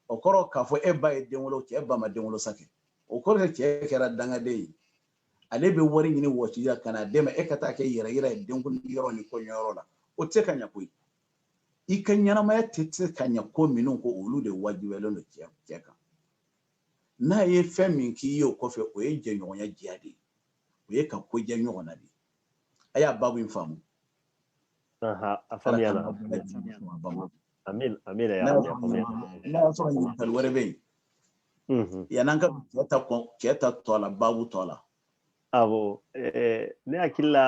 o kɔrɔ k'a fɔ e ba ye den wolo cɛ ba ma den wolo sakɛ o kɔrɔ cɛ kɛra dangaden ye ale bɛ wari ɲini wɔsi la ka na dɛmɛ e ka taa kɛ yɛrɛ ye denkundi yɔrɔ ni kɔɲɔ yɔrɔ la o tɛ ka ɲɛ koyi i ka ɲɛnamaya tɛ se ka ɲɛ ko minnu ko olu de wajibiyalen don cɛ kan n'a ye fɛn min k'i ye o kɔfɛ o ye jɛɲɔgɔnya diya de ye o ye ka ko jɛ ɲɔgɔn na de a y'a babu in faamu afamiyala amin ya na so ni talware be yanan ka ke ta tola babu tola abo ne akilla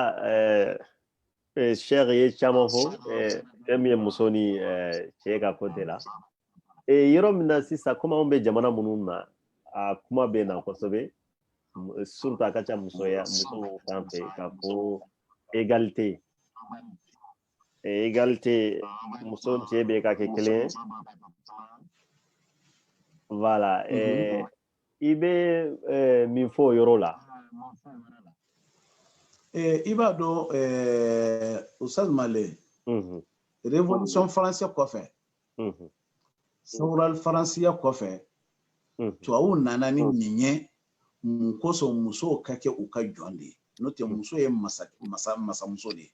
sheikh ye chama fo emi musoni chega ko de la yoro mina sisa kuma on be jamana munun na kuma be na kosobe surtout akacha muso kante ka ko égalité muso cɛ bɛ ka kɛ kelen voilà i bɛ min fɔ o yɔrɔ la i b'a dɔn Ustaz Male révolution française kɔfɛ sawural faransiya kɔfɛ tubabu nana ni nin ye mun kosɔn musow ka kɛ u ka jɔn de ye n'o tɛ muso ye masamuso de ye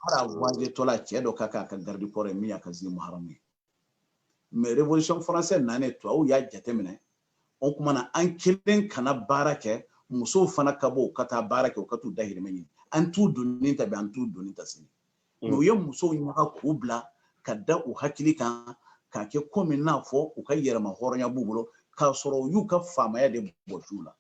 hara waje tola cɛ dɔ ka k'a ka garde corps ye min y'a ka zili muharamu ye mais révolution française nane tubabu y'a jateminɛ o kumana an kelen kana baara kɛ musow fana ka bɔ u ka taa baara kɛ u ka t'u dahirimɛ ɲini an t'u donni ta bi an t'u donni ta sini n'u ye musow ɲaga k'u bila ka da u hakili kan k'a kɛ komi n'a fɔ u ka yɛrɛma hɔrɔnya b'u bolo k'a sɔrɔ u y'u ka faamaya de bɔsiw la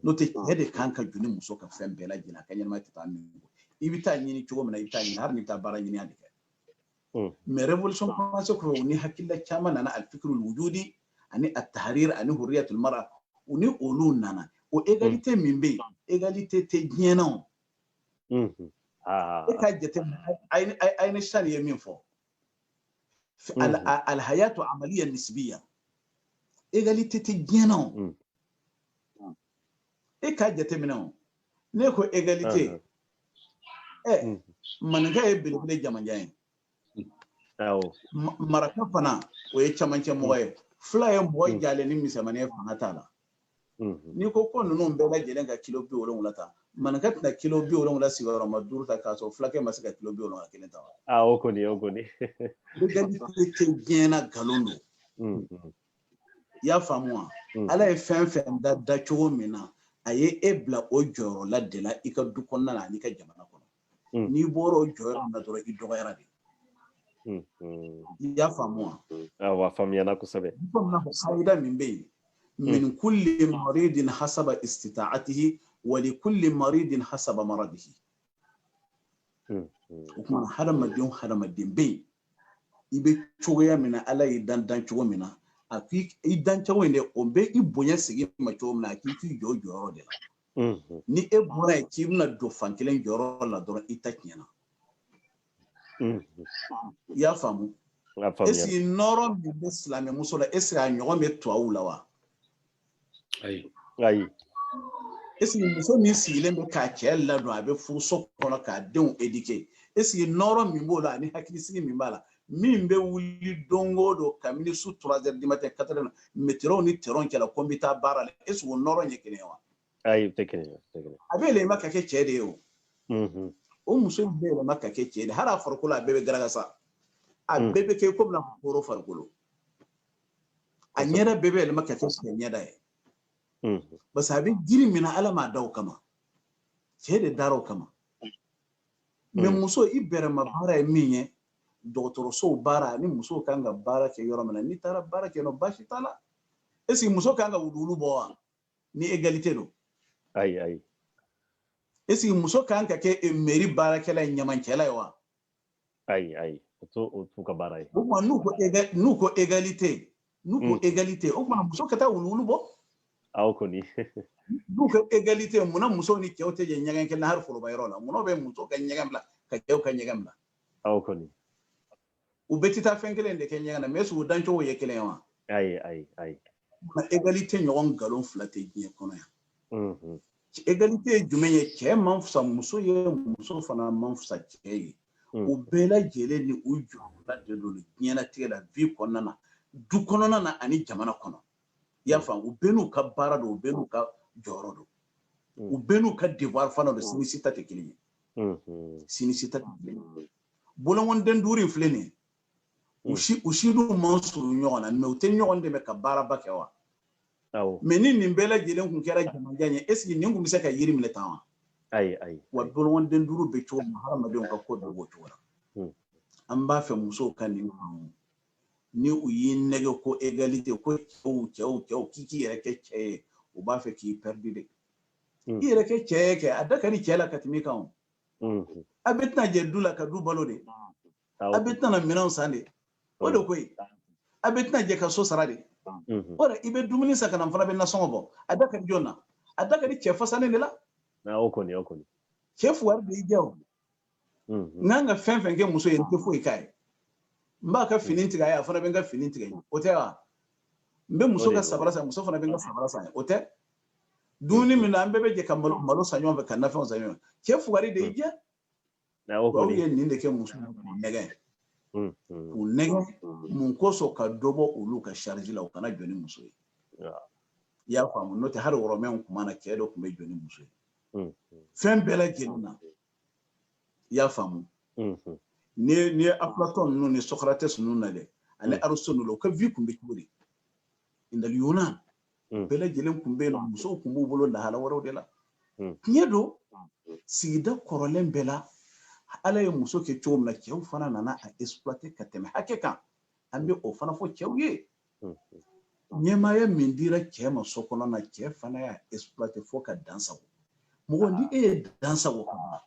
n'o tɛ cɛ de kan ka jɔ ni muso ka fɛn bɛɛ lajɛlen a ka ɲɛnamaya tɛ taa min kɔ i bɛ taa ɲini cogo min na i bɛ taa ɲini hali ni taa baara ɲini a de kɛ mais révolution française kɔfɛ u ni hakilila caman nana al-fikrul wujudi ani at-tahrir ani hurriyatul mara u ni olu nana o égalité min bɛ yen égalité tɛ diɲɛ na o e ka jate Einstein ye min fɔ al-hayatu amaliya nisbiya égalité tɛ diɲɛ na o e ka jate minɛ o ne ko égalité maninka ye belebele jamanjan ye maraka fana o ye camancɛ mɔgɔ ye fila ye mɔgɔ jalen ni misɛmani ye fanga t'a la n'i ko ko ninnu bɛɛ lajɛlen ka kilo 70 ta maninka tɛna kilo 70 sigiyɔrɔma 5 ta k'a sɔrɔ fulakɛ ma se ka kilo 71 ta wa o kɔni égalité tɛ diɲɛ na nkalon don i y'a faamu wa ala ye fɛn fɛn da cogo min na a ye e bila o jɔyɔrɔ la de la i ka du kɔnɔna na ani ka jamana kɔnɔ n'i bɔra o jɔyɔrɔ na dɔrɔn i dɔgɔyara de i y'a faamu wa wa faamuyana kosɛbɛ sayida min bɛ yen min kulli maridin hasaba istita'atihi wa li kulli maridin hasaba maradihi o kuma hadamaden bɛ yen i bɛ cogoya min na ala y'i dan cogo min na a k'i dan cogo in de o bɛ i bonya sigi ma cogo min na a k'i jɔ jɔyɔrɔ de la ni e bɔra yen k'i bɛna don fan kelen jɔyɔrɔ la dɔrɔn i ta tiɲɛna i y'a faamu est-ce que nɔrɔ min bɛ silamɛmuso la est-ce que a ɲɔgɔn bɛ tubabuw la wa ayi est-ce que muso min sigilen bɛ k'a cɛ ladon a bɛ furuso kɔnɔ k'a denw éduquer est-ce que nɔrɔ min b'o la ani hakilisigi min b'a la min bɛ wuli don o don kabini su 3h du matin 4h météo ni terrain cɛla ko n bɛ taa baara la est-ce que o nɔrɔ ɲɛ kelen wa ayi tɛ kelen a bɛ yɛlɛma ka kɛ cɛ de ye o o muso in bɛ yɛlɛma ka kɛ cɛ de hali a farikolo a bɛɛ bɛ garagasa a bɛɛ bɛ kɛ komi koro farikolo a ɲɛda bɛɛ bɛ yɛlɛma ka kɛ cɛ ɲɛda ye parce que a bɛ jiri min na ala m'a da o kama cɛ de dara o kama mais muso i bɛrɛma baara ye min ye dɔgɔtɔrɔsow baara ni muso kan ka baara kɛ yɔrɔ min na n'i taara baara kɛ yɔrɔ baasi t'a la est-ce que muso kan ka wuluwulu bɔ wa ni égalité don ayi est-ce que muso kan ka kɛ mairie baarakɛla ye ɲamancɛla ye wa ayi o t'u ka baara ye o kuma n'u ko égalité o kuma muso ka taa wuluwulu bɔ o kɔni n'u ko égalité munna musow ni cɛw tɛ jɛ ɲɛgɛn kelen na hali foroba yɔrɔ la munna bɛ muso ka ɲɛgɛn bila ka cɛw ka ɲɛgɛn bila o kɔni u bɛ ti taa fɛn kelen de kɛ ɲɛgɛn na mais est-ce que u dancogo ye kelen ye wa ayi égalité ɲɔgɔn nkalon fila tɛ diɲɛ kɔnɔ yan égalité ye jumɛn ye cɛ man fisa muso ye muso fana man fisa cɛ ye u bɛɛ lajɛlen ni u jɔyɔrɔ de don diɲɛlatigɛ la vie kɔnɔna na du kɔnɔna na ani jamana kɔnɔ i y'a faamu u bɛɛ n'u ka baara don u bɛɛ n'u ka jɔyɔrɔ don u bɛɛ n'u ka devoir fana don sini si ta tɛ kelen ye sini si ta tɛ kelen ye boloŋɔnden duuru in filɛ nin ye u si n'u man surun ɲɔgɔn na mais u tɛ ɲɔgɔn dɛmɛ ka baaraba kɛ wa mais ni nin bɛɛ lajɛlen kun kɛra jamanjan ye est-ce que nin kun bɛ se ka yiri minɛ tan wa ayi wa boloŋɔnden duuru bɛ cogo min hadamadenw ka ko bɛɛ b'o cogo la an b'a fɛ musow ka nin faamu ni u y'i nɛgɛ ko égalité ko cɛw k'i yɛrɛ kɛ cɛ ye u b'a fɛ k'i perdu de i yɛrɛ kɛ cɛ ye kɛ a da ka di cɛ la ka tɛmɛ i kan a bɛ tɛna jɛ du la ka du balo de a bɛ tɛna minɛnw san de o de ko ye a bɛ tɛna jɛ ka so sara de o de i bɛ dumuni san ka na fana bɛ nasɔngɔ bɔ a da ka di jɔn na a da ka di cɛ fasalen de la o kɔni cɛ fuwari de y'i jɛ o n'an ka fɛn fɛn kɛ muso ye n tɛ foyi k'a ye n b'a ka fini tigɛ a ye a fana bɛ n ka fini tigɛ o tɛ wa n bɛ muso ka sabara san muso fana bɛ n ka sabara san o tɛ dumuni min na an bɛɛ bɛ jɛ ka malo san ɲɔgɔn fɛ ka nafɛnw san ɲɔgɔn fɛ cɛ fuwari de y'i jɛ aw ye nin de kɛ muso nɛgɛ k'u nɛgɛ mun kosɔn ka dɔ bɔ olu ka charge la u kana jɔ ni muso ye i y'a faamu n'o tɛ hali wɔrɔmɛw tuma na cɛ dɔ tun bɛ jɔ ni muso ye fɛn bɛɛ lajɛlen na i y'a faamu ni ye Aflaton ninnu ni Socrates ninnu na dɛ ani Aristote ninnu u ka vie tun bɛ cogo di indal Yunan bɛɛ lajɛlen tun bɛ yen nɔ musow tun b'u bolo lahala wɛrɛw de la tiɲɛ don sigida kɔrɔlen bɛɛ la ala ye muso kɛ cogo min na cɛw fana nana a exploiter ka tɛmɛ hakɛ kan an bɛ o fana fɔ cɛw ye ɲɛmaaya min dira cɛ ma so kɔnɔ na cɛ fana y'a exploiter fo ka dansago mɔgɔ ni e ye dansago ka ban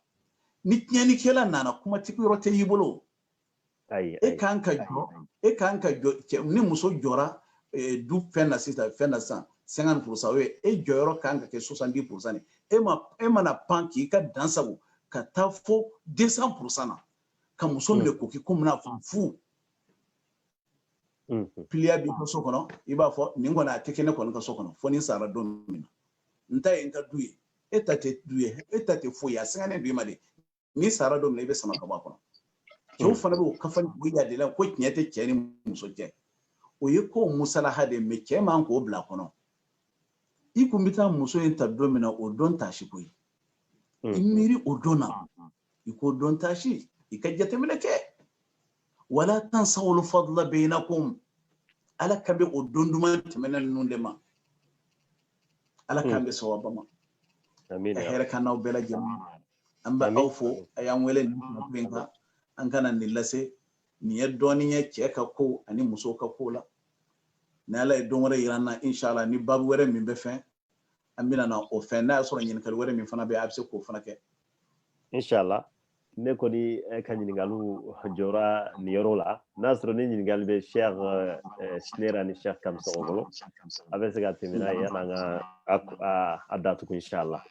ni tiɲɛnikɛla nana kuma tigi yɔrɔ tɛ y'i bolo e kan ka jɔ ni muso jɔra du fɛn na sisan 50% e jɔyɔrɔ kan ka kɛ 70% e mana pan k'i ka dansago ka taa fo 200% na ka muso minɛ k'o kɛ komi n'a fɔ fu piliya b'i ka so kɔnɔ i b'a fɔ nin kɔni a tɛ kɛ ne kɔni ka so kɔnɔ fo ni sara don min na n ta ye n ka du ye e ta tɛ du ye e ta tɛ foyi a sɛgɛnnen b'i ma de ni sara don min na i bɛ sama ka bɔ a kɔnɔ cɛw fana bɛ o kafa o yadela ko tiɲɛ tɛ cɛ ni muso cɛ o ye ko musalaha de mɛ cɛ man k'o bila kɔnɔ i kun bɛ taa muso in ta don min na o don taasi koyi i miiri o don na i k'o don taasi i ka jateminɛ kɛ wala tansawul fadla bainakum ala kan bɛ o don duman tɛmɛnen ninnu de ma ala kan bɛ sawaba ma ka hɛrɛ kan n'aw bɛɛ lajɛlen an bɛ aw fo a y'an wele nin kuma in kan an kana nin lase nin ye dɔɔnin ye cɛ ka ko ani muso ka ko la ni ala ye don wɛrɛ yira an na inshallah ni babu wɛrɛ min bɛ fɛn an bɛna na o fɛn n'a y'a sɔrɔ ɲininkali wɛrɛ min fana bɛ a bɛ se k'o fana kɛ inshallah ne kɔni ka ɲininkaliw jɔra nin yɔrɔ la n'a sɔrɔ ni ɲininkali bɛ Cheikh Schneider ni Cheikh Kamsogo bolo a bɛ se ka tɛmɛ n'a ye yan'an ka a datugu inshallah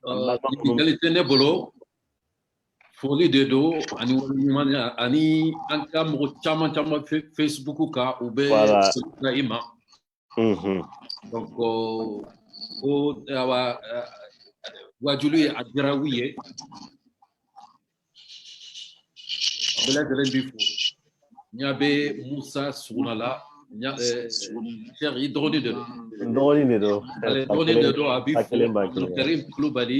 ɲininkali tɛ ne bolo foli de don ani waleɲumanya ani an ka mɔgɔ caman caman Facebook kan u bɛ sira i ma donc o wajulu ye a diyara u ye a bɛɛ lajɛlen b'i fo ɲa bɛ Musa Sugunala Cheikh i dɔgɔnin de don ale dɔgɔnin de don a b'i fo Karim Kulubali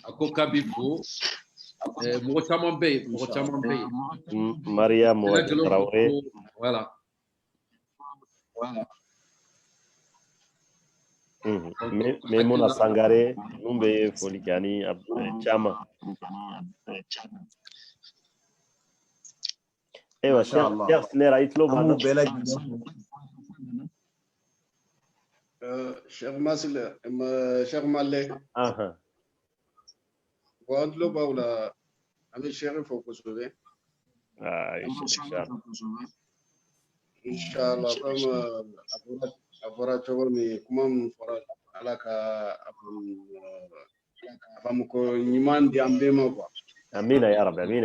a ko k'a b'i fo mɔgɔ caman bɛ yen Mariam Traoré voilà Memuna Sangare mun bɛ foli kɛ ani caman ewa Cheikh Schneider i tulo b'an na Cheikh Malé an tulo b'aw la an bɛ Cheikh fo kosɛbɛ inshallah comme a fɔra cogo min kuma min fɔra ala ka a bamuko ɲuman di an bɛɛ ma quoi amina ya rabbi amin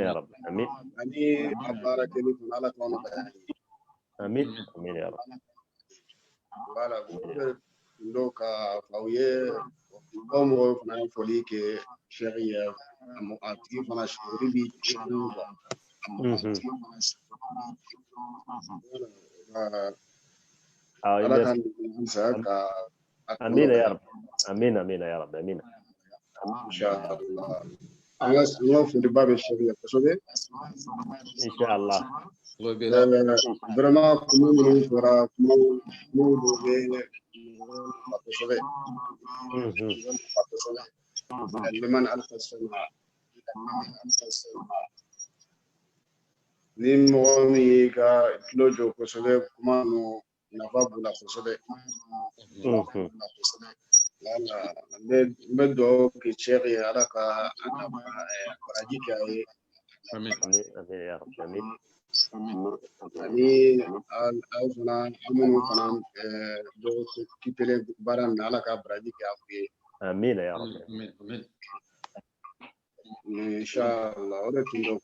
ani a baara kɛli kun ala ka nɔgɔya amin ya rabbi voilà ndo ka f'aw ye aw mɔgɔw fana ye foli kɛ Cheikh ye a tigi fana sori bi ala kan sa ka amina ya rabbi amina ya rabbi amina inshallah Allah foli ba bɛ Cheikh ye kosɛbɛ inshallah vraiment kuma minnu fɔra kuma dɔ bɛ kosɛbɛ liman alfasana ni mɔgɔ min y'i ka tulo jɔ kosɛbɛ kuma ninnu nafa b'u la kosɛbɛ n bɛ dugawu kɛ Cheikh ye ala ka an ka baraji kɛ a ye ani aw fana minnu fana dɔ kipele baara min na ala ka baraji kɛ a ye amina ya rabbi inshallah o de tun do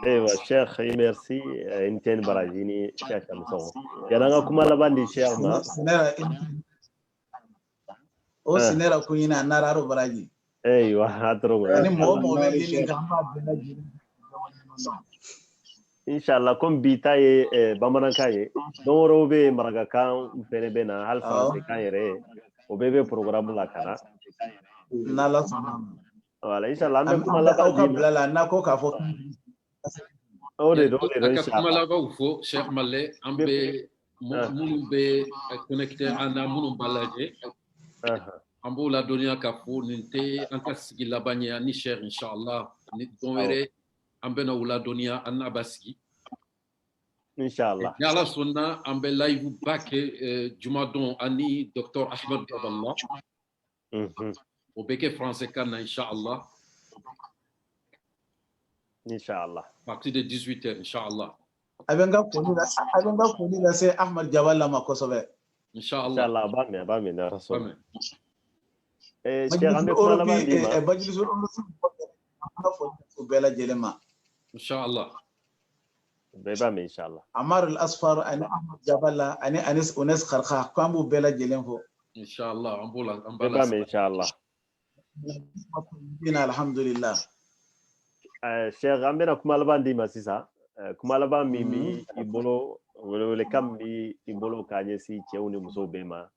ewa Cheikh merci inten barajini Cheikh Kamsogo yananga kuma laban di Cheikh ma o sinera ko ina nararo baraji eywa hatro ani mo be lini kan ba belaji inshallah comme bita ye bamanankan ye don wɛrɛw bɛ marakakan fɛnɛ bɛ na hali faransi kan yɛrɛ o bɛɛ bɛ programme la ka na n'ala sɔnna voilà inshallah an bɛ kuma laban di bila la n'a ko k'a fɔ o de don inshallah kuma laban fo Cheikh Malé an bɛ minnu bɛ connecté an na minnu b'a lajɛ Ambo la dunia ka fo ninte an ka sigi laban ye ani cher inshallah ni don wɛrɛ an bɛna wula dunia an n'a ba sigi inshallah ni ala sɔnna an bɛ live ba kɛ jumadon ani docteur Ahmed Abdallah o bɛ kɛ français kan na inshallah inshallah à partir de 18h inshallah abenga koni la se Ahmed Jabala ma kosɛbɛ inshallah ba mi na rasul Sheikh Ambe kuma laban di ma majlis o bela jelema inshallah ba mi inshallah Amar al-Asfar ani Ahmed Jabala ani Anis Unes Kharkha kwamu bela jelen fo inshallah ambola ba mi inshallah alhamdulillah Sheikh Ambe na kuma laban di ma sisa kuma laban mi ibolo wele kam bi ibolo ka nyesi cɛw ni musow bɛɛ ma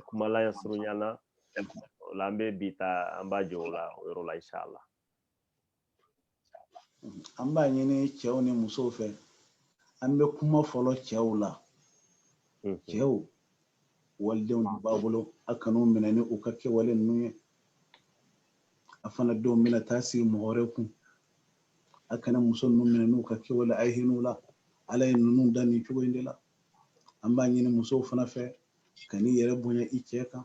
kuma la ya surunyana lambe bita amba jola o yɔrɔ la inshallah an b'a ɲini cɛw ni musow fɛ an bɛ kuma fɔlɔ cɛw la cɛw walidenw de b'a bolo a kanu minɛ ni u ka kɛwale ninnu ye a fana denw bɛna taa sigi mɔgɔ wɛrɛ kun a kana muso ninnu minɛ n'u ka kɛwale a ye hin'u la ala ye ninnu da nin cogo in de la an b'a ɲini musow fana fɛ ka n'i yɛrɛ bonya i cɛ kan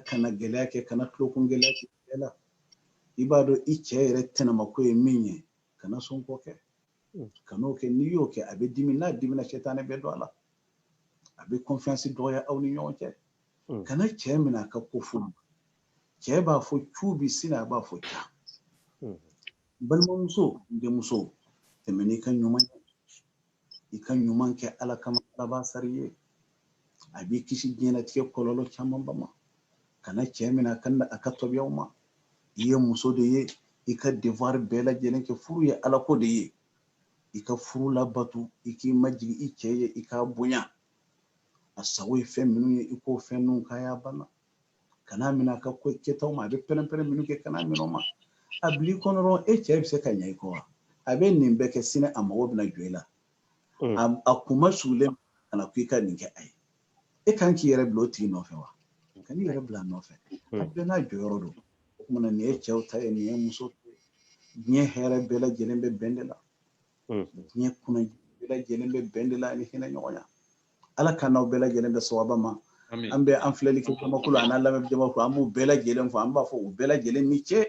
kana gɛlɛya kɛ kana tulokun gɛlɛya kɛ cɛ la i b'a dɔn i cɛ yɛrɛ tɛnɛmako ye min ye kana sɔn k'o kɛ kan'o kɛ n'i y'o kɛ a bɛ dimi n'a dimina sɛtanɛ bɛ don a la a bɛ confiance dɔgɔya aw ni ɲɔgɔn cɛ kana cɛ minɛ a ka ko fo cɛ b'a fɔ cu bi sini a b'a fɔ ca balimamuso denmuso tɛmɛ n'i ka ɲuman i ka ɲuman kɛ ala kama ala b'a sari ye a b'i kisi diɲɛlatigɛ kɔlɔlɔ camanba ma kana cɛ minɛ a ka tɔbiyaw ma i ye muso de ye i ka devoir bɛɛ lajɛlen kɛ furu ye ala ko de ye i ka furu labato i k'i majigi i cɛ ye i k'a bonya a sago ye fɛn minnu ye i k'o fɛn ninnu k'a y'a banna kana minɛ a ka ko kɛtaw ma a bɛ pɛrɛn-pɛrɛn minnu kɛ kana minɛ o ma a bil'i kɔnɔ dɔrɔn e cɛ bɛ se ka ɲɛ i kɔ wa a bɛ nin bɛɛ kɛ sini a mago bɛna jɔ i la a kuma sugulen kana ko i ka nin kɛ a ye e kan k'i yɛrɛ bila o tigi nɔfɛ wa ka n'i yɛrɛ bila a nɔfɛ a bɛɛ n'a jɔyɔrɔ don o kumana nin ye cɛw ta ye nin ye muso ta ye diɲɛ hɛrɛ bɛɛ lajɛlen bɛ bɛn de la diɲɛ kunna bɛɛ lajɛlen bɛ bɛn de la ani hinɛ ɲɔgɔnya ala ka n'aw bɛɛ lajɛlen bɛ sawaba ma an bɛ an filɛli kɛ jamakulu an n'a lamɛn jamakulu an b'u bɛɛ lajɛlen fɔ an b'a fɔ u bɛɛ lajɛlen ni ce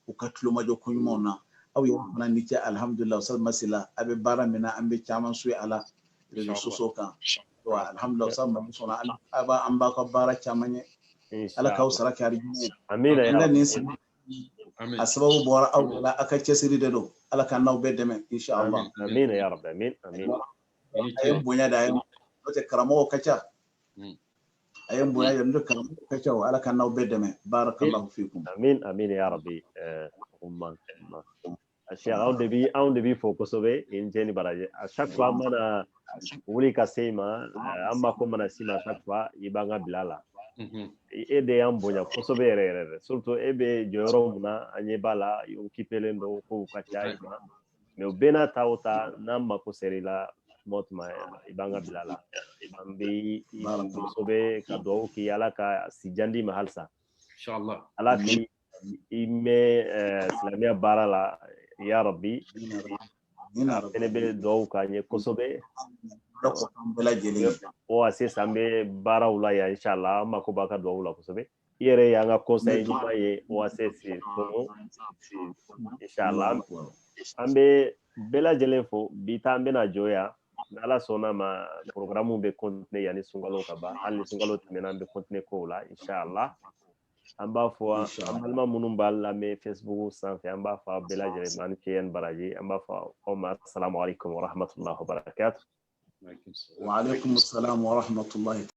u ka tulomajɔ ko ɲumanw na aw yɛrɛ fana ni ce alhamdulillah salmasila a bɛ baara min na an bɛ caman su a la réseaux sociaux kan alhamdulillah salmasila an b'a ka baara caman ye ala k'aw sara kɛ arijinɛ amina nin sigi a sababu bɔra aw la a ka cɛsiri de don ala ka n'aw bɛɛ dɛmɛ inshallah amina ya rabbi amin a ye bonya da a ye n'o tɛ karamɔgɔw ka ca a ye bonya yɛrɛ n'o tɛ karamɔgɔw ka ca ala ka n'aw bɛɛ dɛmɛ barakallahu fikum amin ya rabbi Cheikh anw de bi fɔ kosɛbɛ i ni baraji a chaque fois mana wuli ka se ma an b'a ko mana si ma chaque fois i b'an ka bila la e de y'an bonya kosɛbɛ yɛrɛ yɛrɛ surtout e bɛ jɔyɔrɔ mun na an ɲɛ b'a la i occupelen don kow ka ca i ma mais u bɛɛ n'a ta o ta n'an mako ser'i la tuma o tuma i b'an ka bila la an bɛ kosɛbɛ ka dugawu k'i ala ka si jan d'i ma halisa ala k'i mɛn silamɛya baara la ya rabbi fɛnɛ bɛ dugawu k'an ye kosɛbɛ o sisan an bɛ baaraw la yan inshallah an mako b'a ka dugawu la kosɛbɛ i yɛrɛ y'an ka conseil ɲuman ye OACS kɔnɔ inshallah an bɛ bɛɛ lajɛlen fo bi ta an bɛna jɔ yan ni ala sɔnna ma programme bɛ continuer yanni sunkalo ka ban hali ni sunkalo tɛmɛna an bɛ continuer kow la inshallah an b'a fɔ an balima minnu b'a lamɛn Facebook sanfɛ an b'a fɔ a bɛɛ lajɛlen ma ani KN Baraji an b'a fɔ aw ma assalamu alaikum wa rahmatullahi wa barakatuh wa alaikum assalam wa rahmatullahi